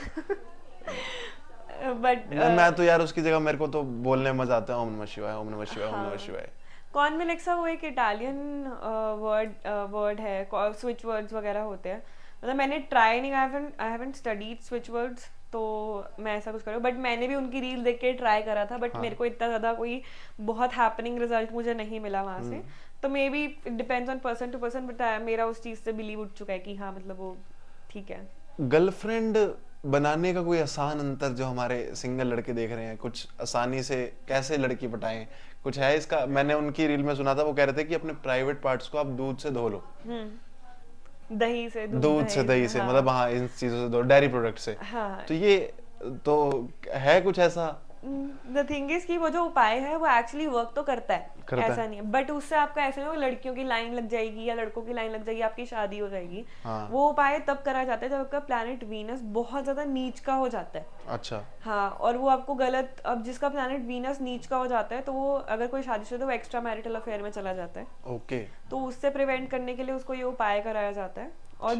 [SPEAKER 2] बट
[SPEAKER 1] मैं तो यार उसकी जगह मेरे को तो बोलने में मजा आता है, ओम नमः शिवाय, ओम नमः शिवाय, ओम नमः
[SPEAKER 2] हाँ,
[SPEAKER 1] शिवाय।
[SPEAKER 2] कॉन्वेलेक्सा वो एक इटालियन वर्ड है, स्विच वर्ड्स वगैरह होते हैं। मतलब मैंने ट्राई नहीं, I haven't studied switch words, तो मैं ऐसा कुछ करूँ, बट मैंने भी उनकी रील देख के ट्राई करा था, बट
[SPEAKER 1] हाँ।
[SPEAKER 2] मेरे को इतना ज़्यादा कोई बहुत हैपनिंग रिजल्ट मुझे नहीं मिला वहाँ से। तो maybe it depends on person to person, but मेरा उस चीज़ से बिलीव उठ चुका है कि हाँ मतलब वो ठीक है।
[SPEAKER 1] गर्लफ्रेंड बनाने का कोई आसान अंतर जो हमारे सिंगल लड़के देख रहे हैं, कुछ आसानी से कैसे लड़की पटाएं, कुछ है इसका? मैंने उनकी रील में सुना था, वो कह रहे थे कि अपने प्राइवेट पार्ट्स को आप दूध से धो लो।
[SPEAKER 2] दही से,
[SPEAKER 1] दूध से, दही से, मतलब हाँ इन चीजों से धो, डेयरी प्रोडक्ट से।
[SPEAKER 2] हाँ।
[SPEAKER 1] तो ये तो है कुछ ऐसा?
[SPEAKER 2] द थिंग इज कि वो जो उपाय है वो एक्चुअली वर्क तो करता है, ऐसा नहीं है, बट उससे आपका ऐसे नहीं लड़कियों की लाइन लग जाएगी या लड़कों की लाइन लग जाएगी, आपकी शादी हो जाएगी।
[SPEAKER 1] हाँ।
[SPEAKER 2] वो उपाय तब करा जाता है जब आपका प्लैनेट वीनस बहुत ज्यादा नीच का हो जाता है।
[SPEAKER 1] अच्छा।
[SPEAKER 2] हाँ, और वो आपको गलत, अब जिसका प्लैनेट वीनस नीच का हो जाता है तो वो अगर कोई शादीशुदा तो वो एक्स्ट्रा मैरिटल अफेयर में चला जाता है।
[SPEAKER 1] ओके।
[SPEAKER 2] तो उससे प्रिवेंट करने के लिए उसको ये उपाय कराया जाता है, और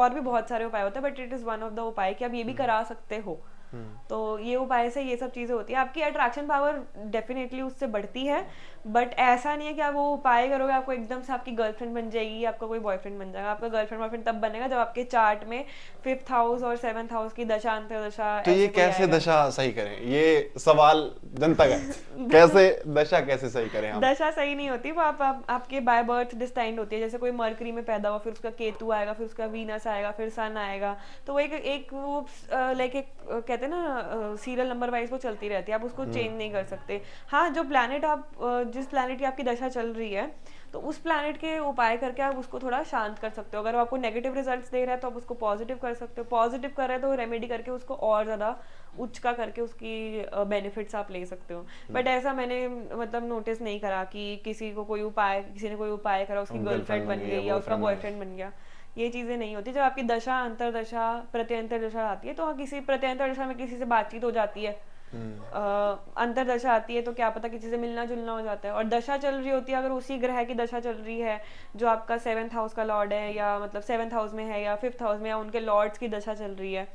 [SPEAKER 2] भी बहुत सारे उपाय होते हैं, but it is one of the उपाय कि आप ये भी करा सकते हो। तो ये उपाय से ये सब चीजें होती है, आपकी अट्रैक्शन पावर डेफिनेटली उससे बढ़ती है, बट ऐसा नहीं है कि आप वो उपाय करोगे आपको एकदम से आपकी गर्लफ्रेंड बन जाएगी, आपका कोई बॉयफ्रेंड बन जाएगा। आपका गर्लफ्रेंड बॉयफ्रेंड तब बनेगा जब आपके चार्ट में 5th हाउस और 7th हाउस की दशा अंतर दशा।
[SPEAKER 1] तो ये कैसे दशा सही करें, ये सवाल जनता का कैसे दशा कैसे सही करें हम?
[SPEAKER 2] दशा सही नहीं होती, वो आपके बाय बर्थ डिस्टाइंड होती है। जैसे कोई मरकरी में पैदा हुआ, फिर उसका केतु आएगा, फिर उसका वीनस आएगा, फिर सन आएगा, तो वो एक वो लाइक एक कहते हैं ना सीरियल नंबर वाइज वो चलती रहती है, आप उसको चेंज नहीं कर सकते। हाँ, जो प्लैनेट आप जिस प्लैनेट की आपकी दशा चल रही है तो उस प्लैनेट के उपाय करके आप उसको थोड़ा शांत कर सकते हो। अगर वो आपको नेगेटिव रिजल्ट्स दे रहा है तो आप उसको पॉजिटिव कर सकते हो, पॉजिटिव कर रहा है तो रेमेडी करके उसको और ज़्यादा उच्च का करके उसकी बेनिफिट्स आप ले सकते हो। बट ऐसा मैंने मतलब नोटिस नहीं करा कि किसी ने कोई उपाय करा, उसकी गर्लफ्रेंड बन गई या उसका बॉयफ्रेंड बन गया। ये चीज़ें नहीं होती। जब आपकी दशा अंतरदशा प्रत्यंतर दशा आती है तो किसी प्रत्यंतर दशा में किसी से बातचीत हो जाती है, अंतरदशा आती है तो क्या पता किसी से मिलना जुलना हो जाता है। और दशा चल रही होती है, अगर उसी ग्रह की दशा चल रही है जो आपका 7th हाउस का लॉर्ड है, या मतलब 7th हाउस में है या 5th हाउस में, या उनके लॉर्ड्स की दशा चल रही है,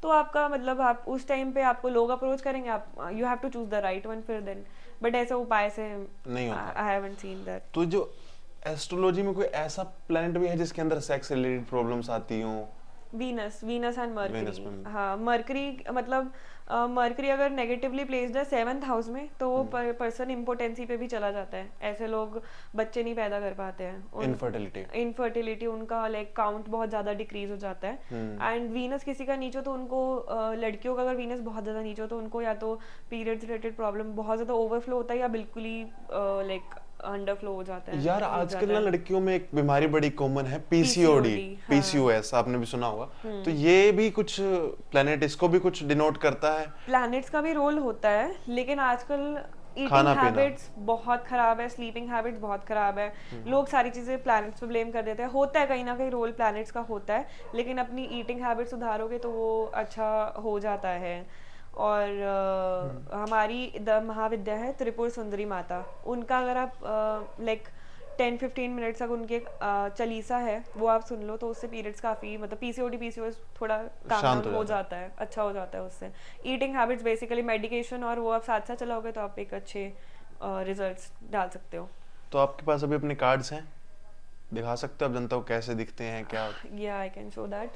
[SPEAKER 2] तो आपका मतलब आप उस टाइम पे आपको लोग अप्रोच करेंगे, आप you have to choose the right one फिर देन। बट ऐसे उपाय से
[SPEAKER 1] नहीं होता।
[SPEAKER 2] I haven't seen that.
[SPEAKER 1] तो जो एस्ट्रोलॉजी में कोई ऐसा प्लैनेट भी है जिसके अंदर सेक्स रिलेटेड प्रॉब्लम्स आती हों?
[SPEAKER 2] Venus and
[SPEAKER 1] Venus
[SPEAKER 2] mercury.
[SPEAKER 1] में।
[SPEAKER 2] हाँ, मरकरी मतलब मरकरी अगर नेगेटिवली प्लेस्ड है 7th हाउस में तो वो पर्सन इम्पोटेंसी पे भी चला जाता है। ऐसे लोग बच्चे नहीं पैदा कर पाते हैं, इनफर्टिलिटी उनका लाइक काउंट बहुत ज्यादा डिक्रीज हो जाता है। एंड वीनस किसी का नीचे तो उनको लड़कियों का अगर वीनस बहुत ज्यादा नीचे हो तो उनको या तो पीरियड्स रिलेटेड प्रॉब्लम बहुत ज्यादा ओवरफ्लो होता है, या बिल्कुल ही लाइक अंडरफ्लो हो जाता है।
[SPEAKER 1] यार आजकल ना लड़कियों में एक बीमारी बड़ी कॉमन है, पीसीओडी, पीसीओएस, आपने भी सुना होगा। तो ये भी कुछ प्लैनेट इसको भी कुछ डिनोट करता है?
[SPEAKER 2] प्लैनेट्स का भी रोल होता है, लेकिन आजकल ईटिंग हैबिट्स बहुत खराब है, स्लीपिंग हैबिट्स बहुत खराब है। लोग सारी चीजें प्लैनेट्स पे ब्लेम कर देते हैं। होता है कहीं ना कहीं रोल प्लैनेट्स का होता है, लेकिन अपनी ईटिंग हैबिट सुधारोगे तो वो अच्छा हो जाता है। और हमारी महाविद्या है त्रिपुर सुंदरी माता, उनका अगर आप लाइक 10-15 मिनट्स तक उनकी एक चालीसा है वो आप सुन लो तो उससे पीरियड्स काफ़ी मतलब पीसीओएस थोड़ा काम हो जाता है, अच्छा हो जाता है उससे। ईटिंग हैबिट्स बेसिकली मेडिकेशन और वो आप साथ साथ चलाओगे तो आप एक अच्छे रिजल्ट्स डाल सकते हो।
[SPEAKER 1] तो आपके पास अभी अपने कार्ड्स हैं, दिखा सकते हो आप जनता को कैसे दिखते हैं क्या?
[SPEAKER 2] या आई कैन शो दैट।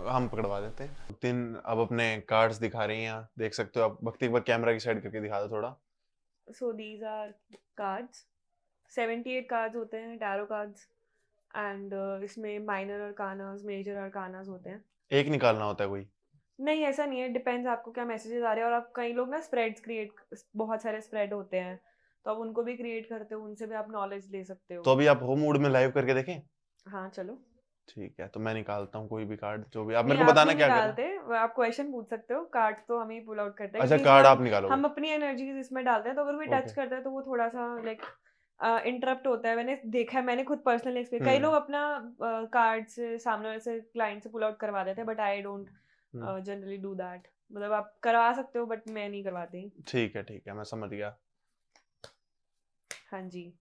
[SPEAKER 1] हम पकड़वा देते हैं। तीन अब अपने कार्ड्स दिखा रही हैं, यहाँ देख सकते हो आप। भक्ति एक बार कैमरा की साइड करके दिखा दो थोड़ा।
[SPEAKER 2] So these are cards, 78 cards होते हैं टैरो कार्ड्स, एंड इसमें माइनर अरकानास, मेजर अरकानास होते हैं।
[SPEAKER 1] एक निकालना होता है कोई?
[SPEAKER 2] नहीं, ऐसा नहीं है, डिपेंड्स आपको क्या मैसेजेस आ रहे हैं। और आप कई लोग ना स्प्रेड्स क्रिएट, बहुत सारे स्प्रेड होते हैं तो आप उनको भी क्रिएट करते हो, उनसे भी आप नॉलेज ले सकते हो।
[SPEAKER 1] तो अभी आप हो मूड में लाइव करके देखें?
[SPEAKER 2] हाँ चलो
[SPEAKER 1] ठीक है, तो मैं निकालता हूँ कोई भी कार्ड, जो भी आप
[SPEAKER 2] नहीं,
[SPEAKER 1] मेरे को बताना
[SPEAKER 2] नहीं
[SPEAKER 1] क्या करना।
[SPEAKER 2] निकालते, आप क्वेश्चन पूछ सकते हो, कार्ड्स तो हम ही पुल आउट करते हैं।
[SPEAKER 1] अच्छा,
[SPEAKER 2] क्योंकि
[SPEAKER 1] कार्ड
[SPEAKER 2] इसमें
[SPEAKER 1] आप निकालोगे?
[SPEAKER 2] हम अपनी एनर्जीज इसमें डालते हैं, तो अगर कोई टच करता है तो वो थोड़ा सा लाइक इंटरप्ट होता है। मैंने देखा है, मैंने खुद पर्सनली एक्सपीरियंस, कई लोग अपना कार्ड से सामने वाले से क्लाइंट से पुल आउट करवा देते हैं, but I don't generally do that. मतलब आप करवा सकते हो बट मैं नहीं करवाती।
[SPEAKER 1] ठीक है, मैं समझ गया।
[SPEAKER 2] हाँ जी।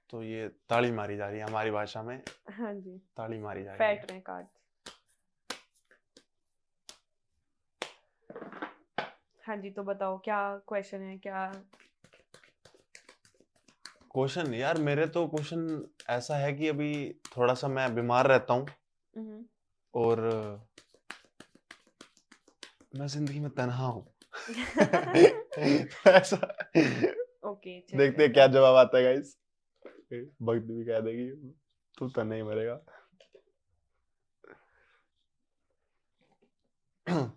[SPEAKER 1] तो ये ताली मारी जा रही है हमारी भाषा में,
[SPEAKER 2] हाँ जी,
[SPEAKER 1] ताली मारी जा रही
[SPEAKER 2] फैट
[SPEAKER 1] है।
[SPEAKER 2] रहे कार्ड। हाँ जी, तो बताओ क्या क्वेश्चन है, क्या?
[SPEAKER 1] क्वेश्चन यार, मेरे तो क्वेश्चन ऐसा है कि अभी थोड़ा सा मैं बीमार रहता हूँ
[SPEAKER 2] हम्म।
[SPEAKER 1] और मैं जिंदगी में तन्हा हूँ। ऐसा
[SPEAKER 2] ओके, चेक
[SPEAKER 1] देखते हैं
[SPEAKER 2] करते
[SPEAKER 1] क्या
[SPEAKER 2] हैं।
[SPEAKER 1] जवाब आता है गाइस। भक्त भी कह देगी तू तो नहीं मरेगा।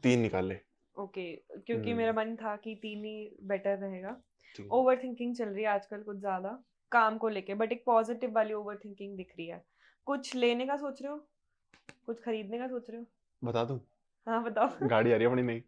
[SPEAKER 1] 3 निकाले।
[SPEAKER 2] ओके, क्योंकि मेरा मन था कि 3 ही बेटर रहेगा।
[SPEAKER 1] 3।
[SPEAKER 2] ओवर थिंकिंग चल रही है आजकल कुछ ज्यादा काम को लेके, बट एक पॉजिटिव वाली ओवर थिंकिंग दिख रही है। कुछ लेने का सोच रहे हो? कुछ खरीदने का सोच रहे हो?
[SPEAKER 1] बता दूं?
[SPEAKER 2] हाँ बताओ।
[SPEAKER 1] गाड़ी आ रही है अपनी नई।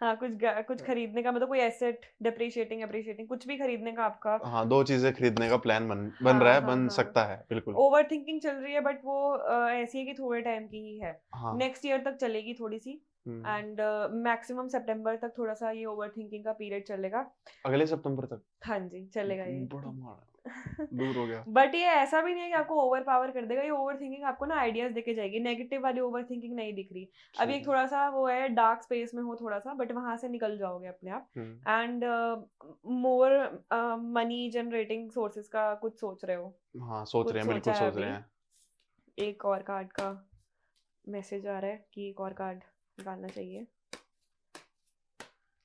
[SPEAKER 2] हाँ, कुछ खरीदने का, मतलब कोई एसेट, डेप्रिशिएटिंग अप्रिशिएटिंग, कुछ भी खरीदने का आपका।
[SPEAKER 1] हाँ, 2 चीजें खरीदने का प्लान बन रहा
[SPEAKER 2] हाँ
[SPEAKER 1] है,
[SPEAKER 2] हाँ
[SPEAKER 1] बन
[SPEAKER 2] हाँ।
[SPEAKER 1] सकता है बिल्कुल।
[SPEAKER 2] ओवर थिंकिंग चल रही है, बट वो ऐसी है कि थोड़े टाइम की ही है।
[SPEAKER 1] हाँ।
[SPEAKER 2] नेक्स्ट ईयर तक चलेगी थोड़ी सी।
[SPEAKER 1] हम्म,
[SPEAKER 2] एंड मैक्सिमम सितंबर तक थोड़ा सा ये ओवर थिंकिंग का पीरियड चलेगा।
[SPEAKER 1] अगले सितंबर तक।
[SPEAKER 2] हाँ जी, चलेगा ये।
[SPEAKER 1] बड़ा मार दूर हो गया।
[SPEAKER 2] बट ये ऐसा भी नहीं है कि आपको ओवर पावर कर देगा। ये ओवर थिंकिंग आपको ना आइडियाज देके जाएगी। नेगेटिव वाली ओवर थिंकिंग नहीं दिख रही। अभी
[SPEAKER 1] ठीक
[SPEAKER 2] एक
[SPEAKER 1] है।
[SPEAKER 2] थोड़ा सा वो है, डार्क स्पेस में हो थोड़ा सा, बट वहां से निकल जाओगे अपने आप। And more money generating sources का कुछ सोच रहे हो?
[SPEAKER 1] हाँ, सोच रहे
[SPEAKER 2] कुछ
[SPEAKER 1] हैं, बिल्कुल
[SPEAKER 2] सोचा है
[SPEAKER 1] सोच रहे
[SPEAKER 2] अभी?
[SPEAKER 1] हैं।
[SPEAKER 2] एक और कार्ड का मैसेज आ रहा है कि एक और कार्ड निकालना चाहिए।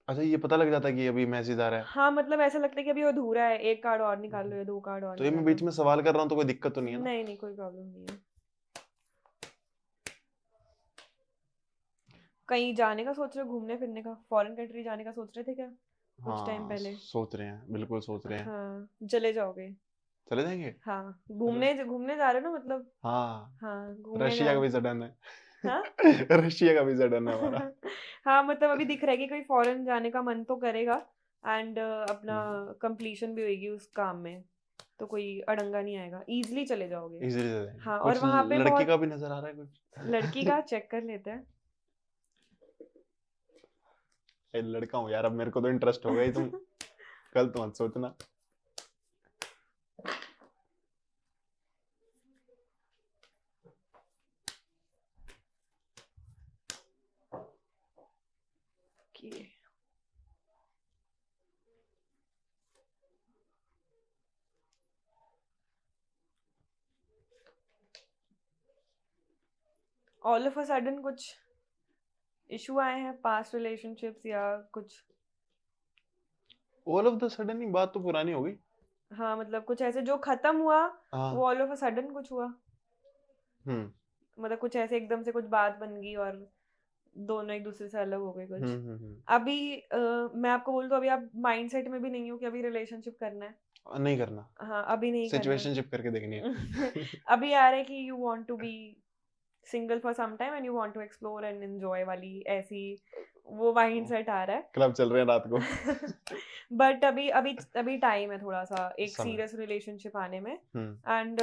[SPEAKER 1] अच्छा, ये पता लग जाता है कि अभी मैसेज आ रहा है?
[SPEAKER 2] हाँ, मतलब ऐसा लगता है कि अभी अधूरा है, एक कार्ड और निकाल लो
[SPEAKER 1] हम्म।
[SPEAKER 2] या 2 कार्ड और
[SPEAKER 1] तो ये मैं
[SPEAKER 2] निकाल लो।
[SPEAKER 1] बीच में सवाल कर रहा हूँ तो कोई दिक्कत तो नहीं है ना?
[SPEAKER 2] नहीं नहीं, कोई प्रॉब्लम नहीं है। कहीं जाने का सोच रहे हो? घूमने फिरने का, फॉरेन कंट्री जाने का सोच रहे थे क्या कुछ टाइम
[SPEAKER 1] हाँ,
[SPEAKER 2] पहले?
[SPEAKER 1] सोच रहे हैं, बिल्कुल सोच रहे हैं।
[SPEAKER 2] हाँ, चले जाओगे?
[SPEAKER 1] चले जाएंगे।
[SPEAKER 2] हाँ,
[SPEAKER 1] र-
[SPEAKER 2] घूमने घूमने जा रहे हो ना, मतलब।
[SPEAKER 1] हाँ,
[SPEAKER 2] हाँ, घूमने
[SPEAKER 1] रशिया
[SPEAKER 2] जा।
[SPEAKER 1] का वीजा डन है।
[SPEAKER 2] हाँ।
[SPEAKER 1] रशिया का वीजा डन है हमारा।
[SPEAKER 2] हाँ, मतलब अभी दिख रहा है कि कोई फॉरेन जाने का मन तो करेगा। एंड अपना
[SPEAKER 1] हम्म,
[SPEAKER 2] कंप्लीशन भी होगी उस काम में। तो कोई अड़ंगा नहीं आएगा, इजीली चले जाओगे।
[SPEAKER 1] इजीली चले जाएंगे।
[SPEAKER 2] हाँ, और
[SPEAKER 1] कुछ
[SPEAKER 2] वहां पे
[SPEAKER 1] लड़की
[SPEAKER 2] बहुत।
[SPEAKER 1] का भी नजर आ रहा है
[SPEAKER 2] लड़की
[SPEAKER 1] कुछ?
[SPEAKER 2] का चेक कर लेते हैं।
[SPEAKER 1] लड़का हूँ यार, अब मेरे को तो इंटरेस्ट हो गया ही, तुम गलत मत सोचना।
[SPEAKER 2] कि ऑल ऑफ अ सडन कुछ इशू आए हैं पास्ट रिलेशनशिप्स या कुछ?
[SPEAKER 1] ऑल ऑफ द सडन ही बात तो पुरानी हो गई।
[SPEAKER 2] हाँ, मतलब कुछ ऐसे जो खत्म हुआ, वो
[SPEAKER 1] हाँ।
[SPEAKER 2] ऑल ऑफ अ सडन कुछ हुआ।
[SPEAKER 1] हम्म
[SPEAKER 2] मतलब कुछ ऐसे एकदम से कुछ बात बन गई और दोनों एक दूसरे से अलग हो गए कुछ।
[SPEAKER 1] हम्म।
[SPEAKER 2] अभी मैं आपको बोल दूं, अभी आप माइंडसेट में भी नहीं हो कि अभी रिलेशनशिप करना है।
[SPEAKER 1] नहीं करना।
[SPEAKER 2] हाँ, अभी नहीं करना
[SPEAKER 1] सिचुएशनशिप करके देखनी
[SPEAKER 2] है।
[SPEAKER 1] है।
[SPEAKER 2] अभी आ रहा है कि you want to be single for some time and you want to explore and enjoy वाली ऐसी वो माइंडसेट आ रहा है।
[SPEAKER 1] क्लब चल रहे हैं रात को।
[SPEAKER 2] बट अभी अभी अभी टाइम है थोड़ा सा एक
[SPEAKER 1] समय।
[SPEAKER 2] सीरियस रिलेशनशिप आने में।
[SPEAKER 1] हम्म
[SPEAKER 2] एंड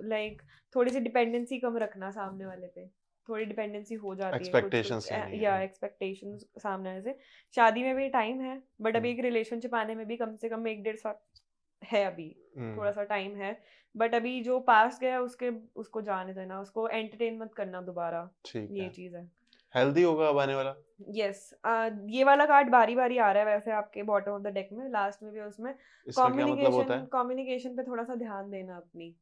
[SPEAKER 2] लाइक थोड़ी सी डिपेंडेंसी कम रखना सामने वाले पे। थोड़ी डिपेंडेंसी हो जाती है कुछ कुछ,
[SPEAKER 1] एक्सपेक्टेशंस नहीं
[SPEAKER 2] या
[SPEAKER 1] है।
[SPEAKER 2] एक्सपेक्टेशंस सामने वाले से। शादी में भी टाइम है, बट अभी
[SPEAKER 1] हम्म
[SPEAKER 2] एक रिलेशनशिप आने में भी कम से कम 1-1.5 साल है अभी।
[SPEAKER 1] हम्म,
[SPEAKER 2] थोड़ा सा टाइम है। बट अभी जो पास गया उसके उसको जाने देना, उसको एंटरटेन मत करना दोबारा।
[SPEAKER 1] ठीक
[SPEAKER 2] ये
[SPEAKER 1] है।
[SPEAKER 2] चीज है।
[SPEAKER 1] हेल्दी होगा अब आने वाला।
[SPEAKER 2] यस। ये वाला कार्ड बारी बारी आ रहा है वैसे आपके बॉटम ऑफ द डेक में, लास्ट में भी उसमें।
[SPEAKER 1] इसका क्या मतलब होता
[SPEAKER 2] कम्युनिकेशन
[SPEAKER 1] है?
[SPEAKER 2] कम्युनिकेशन पे थोड़ा सा ध्यान देना अपनी।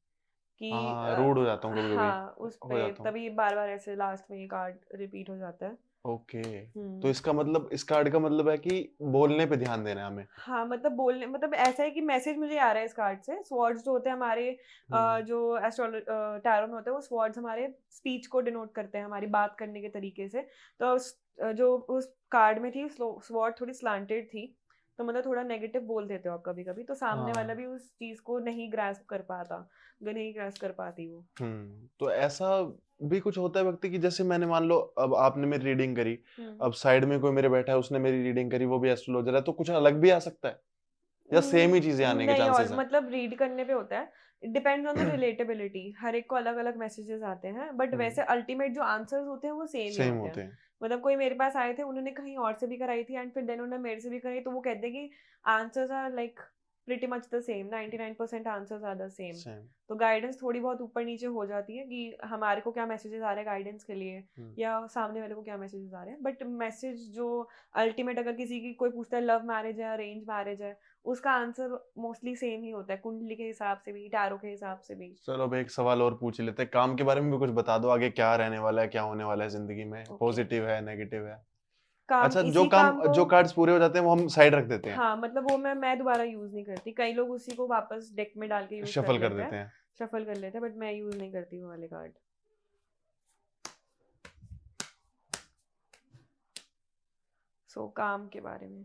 [SPEAKER 2] कि
[SPEAKER 1] हाँ, रूड हो जाता हूँ कभी कभी।
[SPEAKER 2] हाँ, उस
[SPEAKER 1] हो
[SPEAKER 2] पे
[SPEAKER 1] जाता हूँ।
[SPEAKER 2] तभी बार बार ऐसे लास्ट में ये कार्ड रिपीट हो जाता है।
[SPEAKER 1] ओके। तो
[SPEAKER 2] हम्म।
[SPEAKER 1] इसका मतलब, इस कार्ड का मतलब है कि बोलने पे ध्यान देना है हमें।
[SPEAKER 2] हाँ, मतलब बोलने, मतलब ऐसा है कि मैसेज मुझे आ रहा है इस कार्ड से। स्वॉर्ड्स जो होते हैं हमारे,
[SPEAKER 1] हम्म
[SPEAKER 2] जो एस्ट्रोलॉजी टैरो में होते हैं, वो स्वॉर्ड्स हमारे स्पीच को डिनोट करते हैं, हमारी बात करने के तरीके से। तो जो उस कार्ड में थी, स्वॉर्ड थोड़ी स्लांटेड थी। तो मतलब थोड़ा नेगेटिव बोल देते हो आप कभी कभी, तो सामने वाला
[SPEAKER 1] हाँ।
[SPEAKER 2] भी उस चीज को नहीं ग्रास्प कर पाता, नहीं ग्रास्प कर पाती वो।
[SPEAKER 1] तो ऐसा भी कुछ होता है व्यक्ति की, जैसे मैंने मान लो अब आपने मेरी रीडिंग करी,
[SPEAKER 2] हम्म।
[SPEAKER 1] अब साइड में कोई मेरे बैठा है, उसने मेरी रीडिंग करी, वो भी एस्ट्रोलॉजर है, तो कुछ अलग भी आ सकता है। या सेम ही चीजें आने के
[SPEAKER 2] नहीं, और
[SPEAKER 1] चांसेस हैं?
[SPEAKER 2] मतलब रीड करने पे होता है, it depends on the relatability, हर एक को अलग अलग मैसेजेस आते हैं, बट वैसे अल्टीमेट जो आंसर्स होते हैं वो सेम ही
[SPEAKER 1] सेम
[SPEAKER 2] होते
[SPEAKER 1] होते
[SPEAKER 2] हैं।
[SPEAKER 1] हैं।
[SPEAKER 2] मतलब कोई मेरे पास आए थे, उन्होंने कहीं और से भी कराई थी एंड फिर देन उन्होंने मेरे से भी कराई, तो वो कहते हैं कि answers are like pretty much the same, 99% answers are the same.
[SPEAKER 1] Same.
[SPEAKER 2] तो गाइडेंस थोड़ी बहुत ऊपर नीचे हो जाती है कि हमारे को क्या मैसेजेस आ रहे हैं गाइडेंस के लिए, या सामने वाले को क्या मैसेजेस आ रहे हैं, बट मैसेज जो अल्टीमेट, अगर किसी की कोई पूछता है लव मैरिज है अरेंज मैरिज है, उसका आंसर मोस्टली सेम ही होता है, कुंडली के हिसाब से भी, टैरो के हिसाब से भी।
[SPEAKER 1] चलो अब एक सवाल और पूछ लेते हैं, काम के बारे में भी कुछ बता दो, आगे क्या रहने वाला है, क्या होने वाला है जिंदगी में,
[SPEAKER 2] ओके,
[SPEAKER 1] पॉजिटिव है नेगेटिव है?
[SPEAKER 2] काम,
[SPEAKER 1] अच्छा,
[SPEAKER 2] इसी काम को,
[SPEAKER 1] जो कार्ड्स पूरे हो जाते हैं वो हम साइड रख देते हैं,
[SPEAKER 2] हाँ मतलब वो मैं दोबारा यूज नहीं करती, कई लोग उसी को वापस डेक में डाल के यूज कर
[SPEAKER 1] शफल कर
[SPEAKER 2] लेते हैं,
[SPEAKER 1] देते हैं।
[SPEAKER 2] शफल कर लेते हैं, बट मैं यूज नहीं करती वो वाले कार्ड। सो काम के बारे में,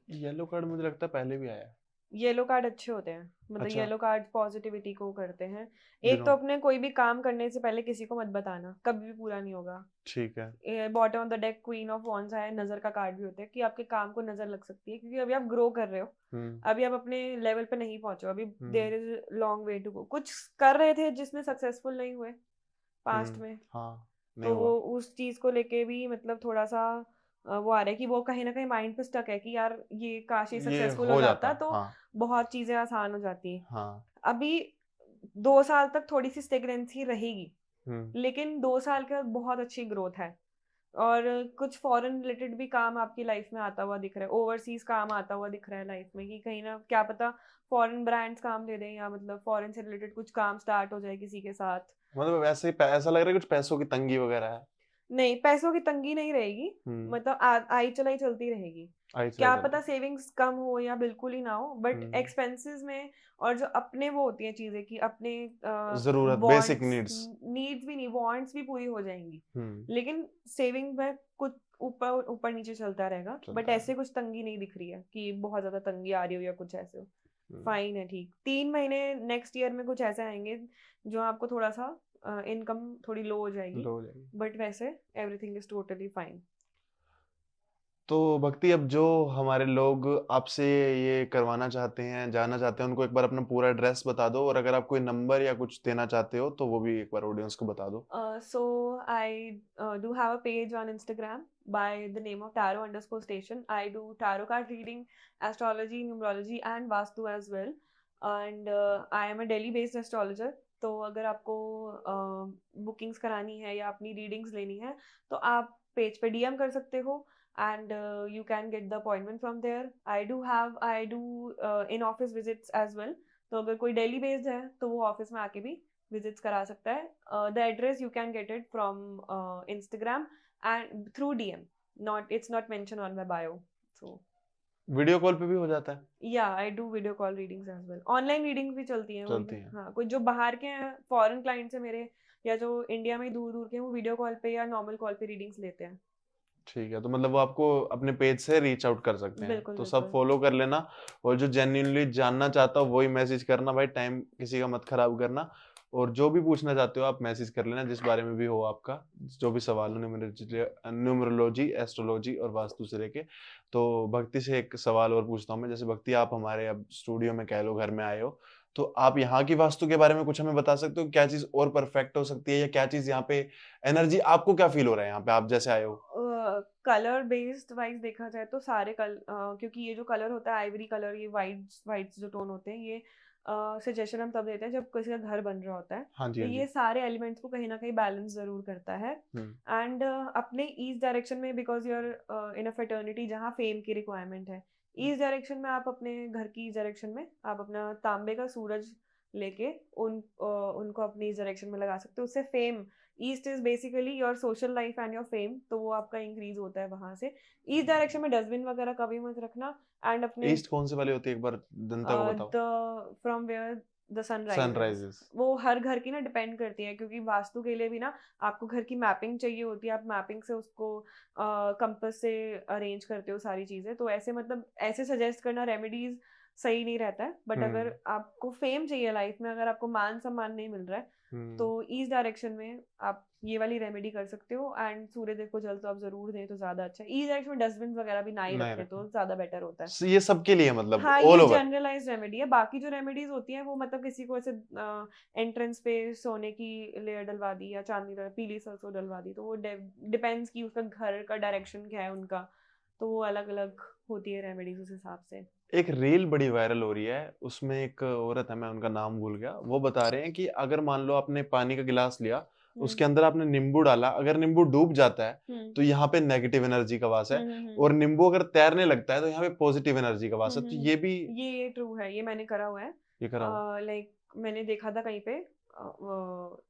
[SPEAKER 1] येलो कार्ड मुझे लगता है पहले भी आया है।
[SPEAKER 2] येलो कार्ड अच्छे होते हैं, मतलब
[SPEAKER 1] अच्छा,
[SPEAKER 2] येलो कार्ड पॉजिटिविटी को करते हैं। एक तो
[SPEAKER 1] बिनो,
[SPEAKER 2] अपने कोई भी काम करने से पहले किसी को मत बताना, कभी भी पूरा नहीं होगा।
[SPEAKER 1] ठीक है।
[SPEAKER 2] Bottom of the deck queen of wands है, नजर का कार्ड भी होता है कि आपके काम को नजर लग सकती है, क्योंकि अभी आप ग्रो कर रहे हो,
[SPEAKER 1] हम्म
[SPEAKER 2] अभी आप अपने लेवल पे नहीं पहुंचे हो, अभी
[SPEAKER 1] hmm
[SPEAKER 2] there is long way to go. कुछ कर रहे थे जिसमें सक्सेसफुल नहीं हुए पास्ट में,
[SPEAKER 1] हाँ, नहीं
[SPEAKER 2] तो
[SPEAKER 1] हुआ।
[SPEAKER 2] वो उस चीज को लेके भी मतलब थोड़ा सा वो आ रहा है कि वो कहीं ना कहीं माइंड पे स्टक है कि यार ये काश ये
[SPEAKER 1] ये
[SPEAKER 2] सक्सेसफुल हो
[SPEAKER 1] हो
[SPEAKER 2] जाता
[SPEAKER 1] जाता,
[SPEAKER 2] तो
[SPEAKER 1] हाँ।
[SPEAKER 2] बहुत चीजें आसान हो जाती।
[SPEAKER 1] हाँ।
[SPEAKER 2] अभी 2 साल तक थोड़ी सी स्टेगनेंसी रहेगी,
[SPEAKER 1] हम्म
[SPEAKER 2] लेकिन 2 साल के बाद बहुत अच्छी ग्रोथ है, और कुछ फॉरेन रिलेटेड भी काम आपकी लाइफ में आता हुआ दिख रहा है, ओवरसीज काम आता हुआ दिख रहा है लाइफ में, कि कहीं ना क्या पता फॉरेन ब्रांड्स काम दे दें, या मतलब फॉरेन से रिलेटेड कुछ काम स्टार्ट हो जाए किसी के साथ।
[SPEAKER 1] मतलब वैसे ही ऐसा लग रहा है कुछ पैसों की तंगी वगैरह है।
[SPEAKER 2] नहीं, पैसों की तंगी नहीं रहेगी,
[SPEAKER 1] हम्म
[SPEAKER 2] मतलब आई चलाई चलती रहेगी।
[SPEAKER 1] आई चलाई
[SPEAKER 2] क्या
[SPEAKER 1] चलती।
[SPEAKER 2] पता सेविंग्स कम हो या बिल्कुल ही ना हो, बट
[SPEAKER 1] हम्म
[SPEAKER 2] एक्सपेंसेस में, और जो अपने वो होती हैं चीजें कि अपने
[SPEAKER 1] जरूरत, बेसिक
[SPEAKER 2] वांट्स,
[SPEAKER 1] नीड्स।
[SPEAKER 2] नीड्स भी नहीं, वांट्स भी पूरी हो जाएंगी,
[SPEAKER 1] हम्म
[SPEAKER 2] लेकिन सेविंग में कुछ ऊपर ऊपर नीचे चलता रहेगा, बट
[SPEAKER 1] चलता है।
[SPEAKER 2] ऐसे कुछ तंगी नहीं दिख रही है कि बहुत ज्यादा तंगी आ रही हो या कुछ ऐसे हो।
[SPEAKER 1] हम्म
[SPEAKER 2] फाइन है, ठीक, 3 महीने नेक्स्ट ईयर में कुछ ऐसे आएंगे जो आपको थोड़ा सा इनकम थोड़ी लो हो जाएगी,
[SPEAKER 1] लो हो जाएगी।
[SPEAKER 2] बट वैसे एवरीथिंग इज टोटली फाइन।
[SPEAKER 1] तो भक्ति, अब जो हमारे लोग आपसे ये करवाना चाहते हैं, जानना चाहते हैं, उनको एक बार अपना पूरा एड्रेस बता दो, और अगर आप कोई नंबर या कुछ देना चाहते हो तो वो भी एक बार ऑडियंस को बता दो।
[SPEAKER 2] So I do have a page on Instagram by the name of Tarot_Station. I do tarot card reading, astrology, numerology, and Vastu as well. And I am a Delhi-based astrologer. तो अगर आपको bookings करानी है या अपनी readings लेनी है, तो आप पेज पे डीएम कर सकते हो, and you can get the appointment from there. I do in office visits as well. तो अगर कोई दिल्ली बेस्ड है तो वो ऑफिस में आके भी विजिट्स करा सकता है। The address you can get it from Instagram and through DM, not, it's not mention on my bio. So
[SPEAKER 1] video call पे भी हो जाता है?
[SPEAKER 2] या I do video call readings as well, online readings भी चलती हैं वो।
[SPEAKER 1] चलती है।
[SPEAKER 2] हाँ, कोई जो बाहर के हैं फॉरेन क्लाइंट्स हैं मेरे, या जो इंडिया में दूर दूर के हैं, वो वीडियो कॉल पे या नॉर्मल कॉल पे रीडिंग्स लेते हैं।
[SPEAKER 1] ठीक है, तो मतलब वो आपको अपने पेज से रीच आउट कर सकते हैं,
[SPEAKER 2] बिल्कुल
[SPEAKER 1] तो सब
[SPEAKER 2] बिल्कुल।
[SPEAKER 1] फॉलो कर लेना। और जो जेन्युइनली जानना चाहता हो वही मैसेज करना भाई, टाइम किसी का मत खराब करना। और जो भी पूछना चाहते हो आप मैसेज कर लेना, जिस बारे में भी हो आपका, जो भी सवाल हो, न्यूमरोलॉजी, एस्ट्रोलॉजी और वास्तु से लेके। तो भक्ति से एक सवाल और पूछता हूँ मैं, जैसे भक्ति आप हमारे अब स्टूडियो में कह लो, घर में आए हो, तो आप यहाँ की वास्तु के बारे में कुछ हमें बता सकते हो? क्या चीज और परफेक्ट हो सकती है, या क्या चीज यहाँ पे एनर्जी, आपको क्या फील हो रहा है यहाँ पे आप जैसे आए हो?
[SPEAKER 2] कलर बेस्ड वाइज देखा जाए तो सारे क्योंकि ये जो कलर होता है आइवरी कलर, ये वाइट्स जो टोन होते हैं, ये सजेशन हम तब देते हैं जब किसी का घर बन रहा होता है,
[SPEAKER 1] हाँ जी,
[SPEAKER 2] तो
[SPEAKER 1] हाँ
[SPEAKER 2] ये
[SPEAKER 1] जी।
[SPEAKER 2] सारे एलिमेंट्स को कहीं ना कहीं बैलेंस जरूर करता है। एंड अपने ईस्ट डायरेक्शन में, because you're in a fraternity जहाँ फेम की रिक्वायरमेंट है, ईस्ट डायरेक्शन में आप अपने घर की ईस्ट डायरेक्शन में आप अपना तांबे का सूरज लेके उनको अपनी ईस्ट डायरेक्शन में लगा सकते हो। उससे fame, east is basically your social life and your fame, तो वो आपका इंक्रीज होता है वहां से। ईस्ट डायरेक्शन में डस्टबिन वगैरह कभी मत रखना। एंड अपने
[SPEAKER 1] ईस्ट कौन से वाले होती है, एक बार जनता को बताओ।
[SPEAKER 2] The from where the sun rises,
[SPEAKER 1] sunrises.
[SPEAKER 2] वो हर घर की ना डिपेंड करती है, क्योंकि वास्तु के लिए भी ना आपको घर की मैपिंग चाहिए होती है, आप मैपिंग से उसको कंपास से अरेंज करते हो सारी चीजें, तो ऐसे मतलब ऐसे सजेस्ट करना रेमेडीज सही नहीं रहता है, बट अगर आपको फेम चाहिए लाइफ में, अगर आपको मान सम्मान नहीं मिल रहा है, तो इस डायरेक्शन में आप ये वाली रेमेडी कर सकते हो। एंड सूर्यदेव को जल तो आप जरूर दें तो ज्यादा अच्छा है। इस डायरेक्शन में डस्टबिन वगैरह भी ना ही
[SPEAKER 1] नहीं
[SPEAKER 2] रखें तो
[SPEAKER 1] रखें।
[SPEAKER 2] ज्यादा बेटर होता है।
[SPEAKER 1] ये सबके लिए मतलब
[SPEAKER 2] हाँ,
[SPEAKER 1] ऑल
[SPEAKER 2] ये
[SPEAKER 1] ओवर।
[SPEAKER 2] जनरलाइज रेमेडी है। बाकी जो रेमेडीज होती हैं वो मतलब किसी को ऐसे एंट्रेंस पे सोने की लेयर डलवा दी या चांदी पीली सरसों डलवा दी, तो वो डिपेंड्स कि उसका घर का डायरेक्शन क्या है उनका, तो वो अलग अलग होती है रेमेडीज उस हिसाब से।
[SPEAKER 1] एक रील बड़ी वायरल हो रही है, उसमें एक औरत है, मैं उनका नाम भूल गया, वो बता रहे हैं कि अगर मान लो आपने पानी का गिलास लिया, उसके अंदर आपने नींबू डाला, अगर नींबू डूब जाता है तो यहाँ पे नेगेटिव एनर्जी का वास है, और नींबू अगर तैरने लगता है तो यहाँ पे पॉजिटिव एनर्जी का वास है। तो ये भी
[SPEAKER 2] ये ट्रू है, ये मैंने करा हुआ है।
[SPEAKER 1] ये करा हुआ।
[SPEAKER 2] लाइक मैंने देखा था कहीं पे,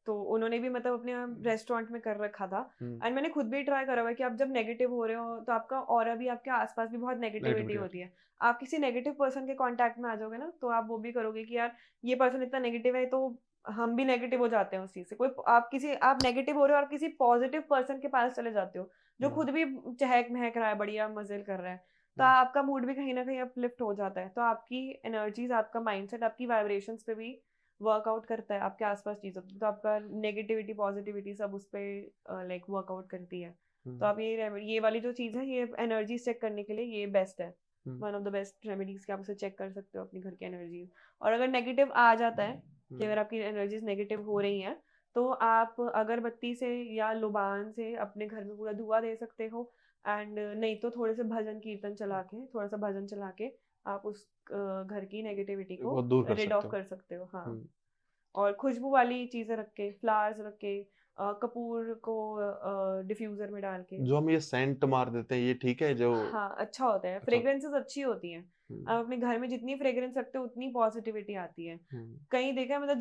[SPEAKER 2] तो उन्होंने भी मतलब अपने रेस्टोरेंट में कर रखा था। एंड मैंने खुद भी ट्राई करा हुआ है कि आप जब नेगेटिव हो रहे हो तो आपका ऑरा भी, आपके आसपास भी बहुत नेगेटिविटी
[SPEAKER 1] नेगेटिविटी
[SPEAKER 2] होती है। आप किसी नेगेटिव पर्सन के कांटेक्ट में आ जाओगे ना, तो आप वो भी करोगे कि यार ये पर्सन इतना नेगेटिव है, तो हम भी नेगेटिव हो जाते हैं उस चीज से। कोई आप नेगेटिव हो रहे हो और किसी पॉजिटिव पर्सन के पास चले जाते हो जो खुद भी चहक महक रहा है, बढ़िया मजे कर रहा है, तो आपका मूड भी कहीं ना कहीं अपलिफ्ट हो जाता है। तो आपकी एनर्जीज, आपका माइंडसेट, आपकी वाइब्रेशंस पे भी वर्कआउट करता है आपके आसपास चीजों पे। तो आपका नेगेटिविटी पॉजिटिविटी सब उस पे लाइक वर्कआउट करती है। तो आप ये वाली जो चीज है, ये एनर्जी चेक करने के लिए ये बेस्ट है, one of the best remedies कि आप उसे चेक कर सकते हो अपने घर की एनर्जी। और अगर नेगेटिव आ जाता है कि अगर आपकी एनर्जीज नेगेटिव हो रही हैं, तो आप अगरबत्ती से या लुबान से अपने घर में पूरा धुआं दे सकते हो। एंड नहीं तो थोड़े से भजन कीर्तन चला के, थोड़ा सा भजन चला के आप उस घर की नेगेटिविटी को
[SPEAKER 1] वो दूर कर
[SPEAKER 2] रिड
[SPEAKER 1] सकते
[SPEAKER 2] ऑफ
[SPEAKER 1] हो।
[SPEAKER 2] कर सकते हो। हाँ, और खुशबू वाली चीजें रख के, फ्लावर्स रख के, कपूर को डिफ्यूजर में डाल के।
[SPEAKER 1] जो हम ये सेंट मार देते हैं, ये ठीक है? जो
[SPEAKER 2] हाँ, अच्छा होता है, फ्रेग्रेंसेस अच्छी होती हैं। आप अपने घर में जितनी फ्रेग्रेंस रखते हो उतनी पॉजिटिविटी आती है। कहीं देखा है मतलब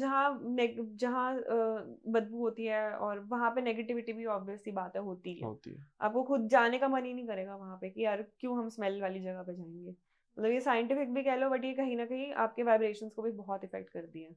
[SPEAKER 2] जहाँ बदबू होती है और वहां पे नेगेटिविटी भी ऑब्वियस सी बात है होती है। आपको खुद जाने का मन ही नहीं करेगा वहां पे कि यार क्यों हम स्मेल वाली जगह पे जाएंगे। मतलब ये साइंटिफिक भी कह लो, बट ये कहीं ना कहीं आपके वाइब्रेशंस को भी बहुत इफेक्ट करती है।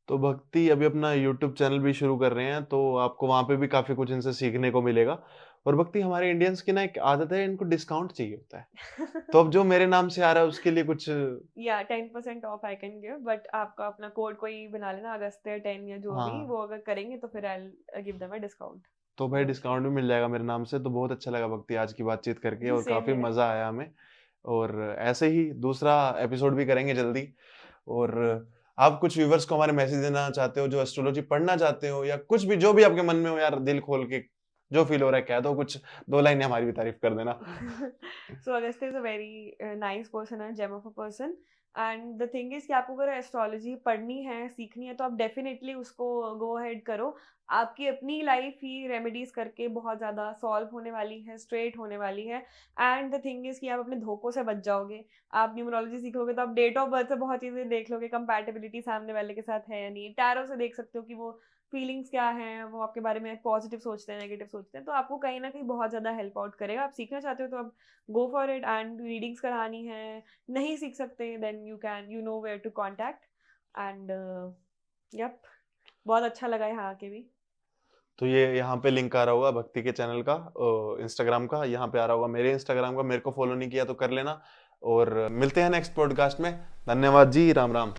[SPEAKER 1] तो भक्ति अभी अपना यूट्यूब चैनल भी शुरू कर रहे हैं, तो आपको वहां पे भी काफी कुछ इनसे सीखने को मिलेगा। और भक्ति, हमारे इंडियंस की ना एक आदत है, इनको डिस्काउंट चाहिए होता है। तो अब जो मेरे नाम से आ रहा है उसके लिए कुछ
[SPEAKER 2] या 10% of I can give, but आपका अपना कोड कोई बना लेना, अगस्त्य 10 या जो भी, वो अगर करेंगे तो फिर I give them a discount.
[SPEAKER 1] तो भाई डिस्काउंट भी मिल जाएगा मेरे नाम से। तो बहुत अच्छा लगा भक्ति आज की बातचीत करके, और काफी मजा आया हमें। और ऐसे ही दूसरा एपिसोड भी करेंगे जल्दी। और आप कुछ व्यूवर्स को हमारे मैसेज देना चाहते हो जो एस्ट्रोलॉजी पढ़ना चाहते हो, या कुछ भी जो भी आपके मन में हो, यार दिल खोल के जो फील हो रहा है कह दो, कुछ 2 लाइनें हमारी भी तारीफ कर देना।
[SPEAKER 2] So Agastya is a very nice person and gem of a person. And the thing is कि आपको अगर एस्ट्रोलॉजी पढ़नी है, सीखनी है, तो आप डेफिनेटली उसको गो अहेड करो। आपकी अपनी लाइफ ही रेमेडीज करके बहुत ज़्यादा सॉल्व होने वाली है, स्ट्रेट होने वाली है। एंड द थिंग इज कि आप अपने धोखों से बच जाओगे। आप न्यूमरोलॉजी सीखोगे तो आप डेट ऑफ बर्थ से बहुत चीज़ें देख लोगे, कंपैटिबिलिटी सामने वाले के साथ है या नहीं। टैरो से देख सकते हो कि वो फीलिंग्स क्या हैं, वो आपके बारे में पॉजिटिव सोचते हैं, नेगेटिव सोचते हैं। तो आपको कहीं ना कहीं बहुत ज़्यादा हेल्प आउट करेगा। आप सीखना चाहते हो तो आप go for it. And readings करानी है, नहीं सीख सकते, then you know where to contact. And yup, बहुत अच्छा लगा यहाँ आके भी।
[SPEAKER 1] तो ये यहाँ पे लिंक आ रहा होगा भक्ति के चैनल का, इंस्टाग्राम का, यहाँ पे आ रहा होगा मेरे इंस्टाग्राम का। मेरे को फॉलो नहीं किया तो कर लेना। और मिलते हैं नेक्स्ट पॉडकास्ट में। धन्यवाद जी, राम राम।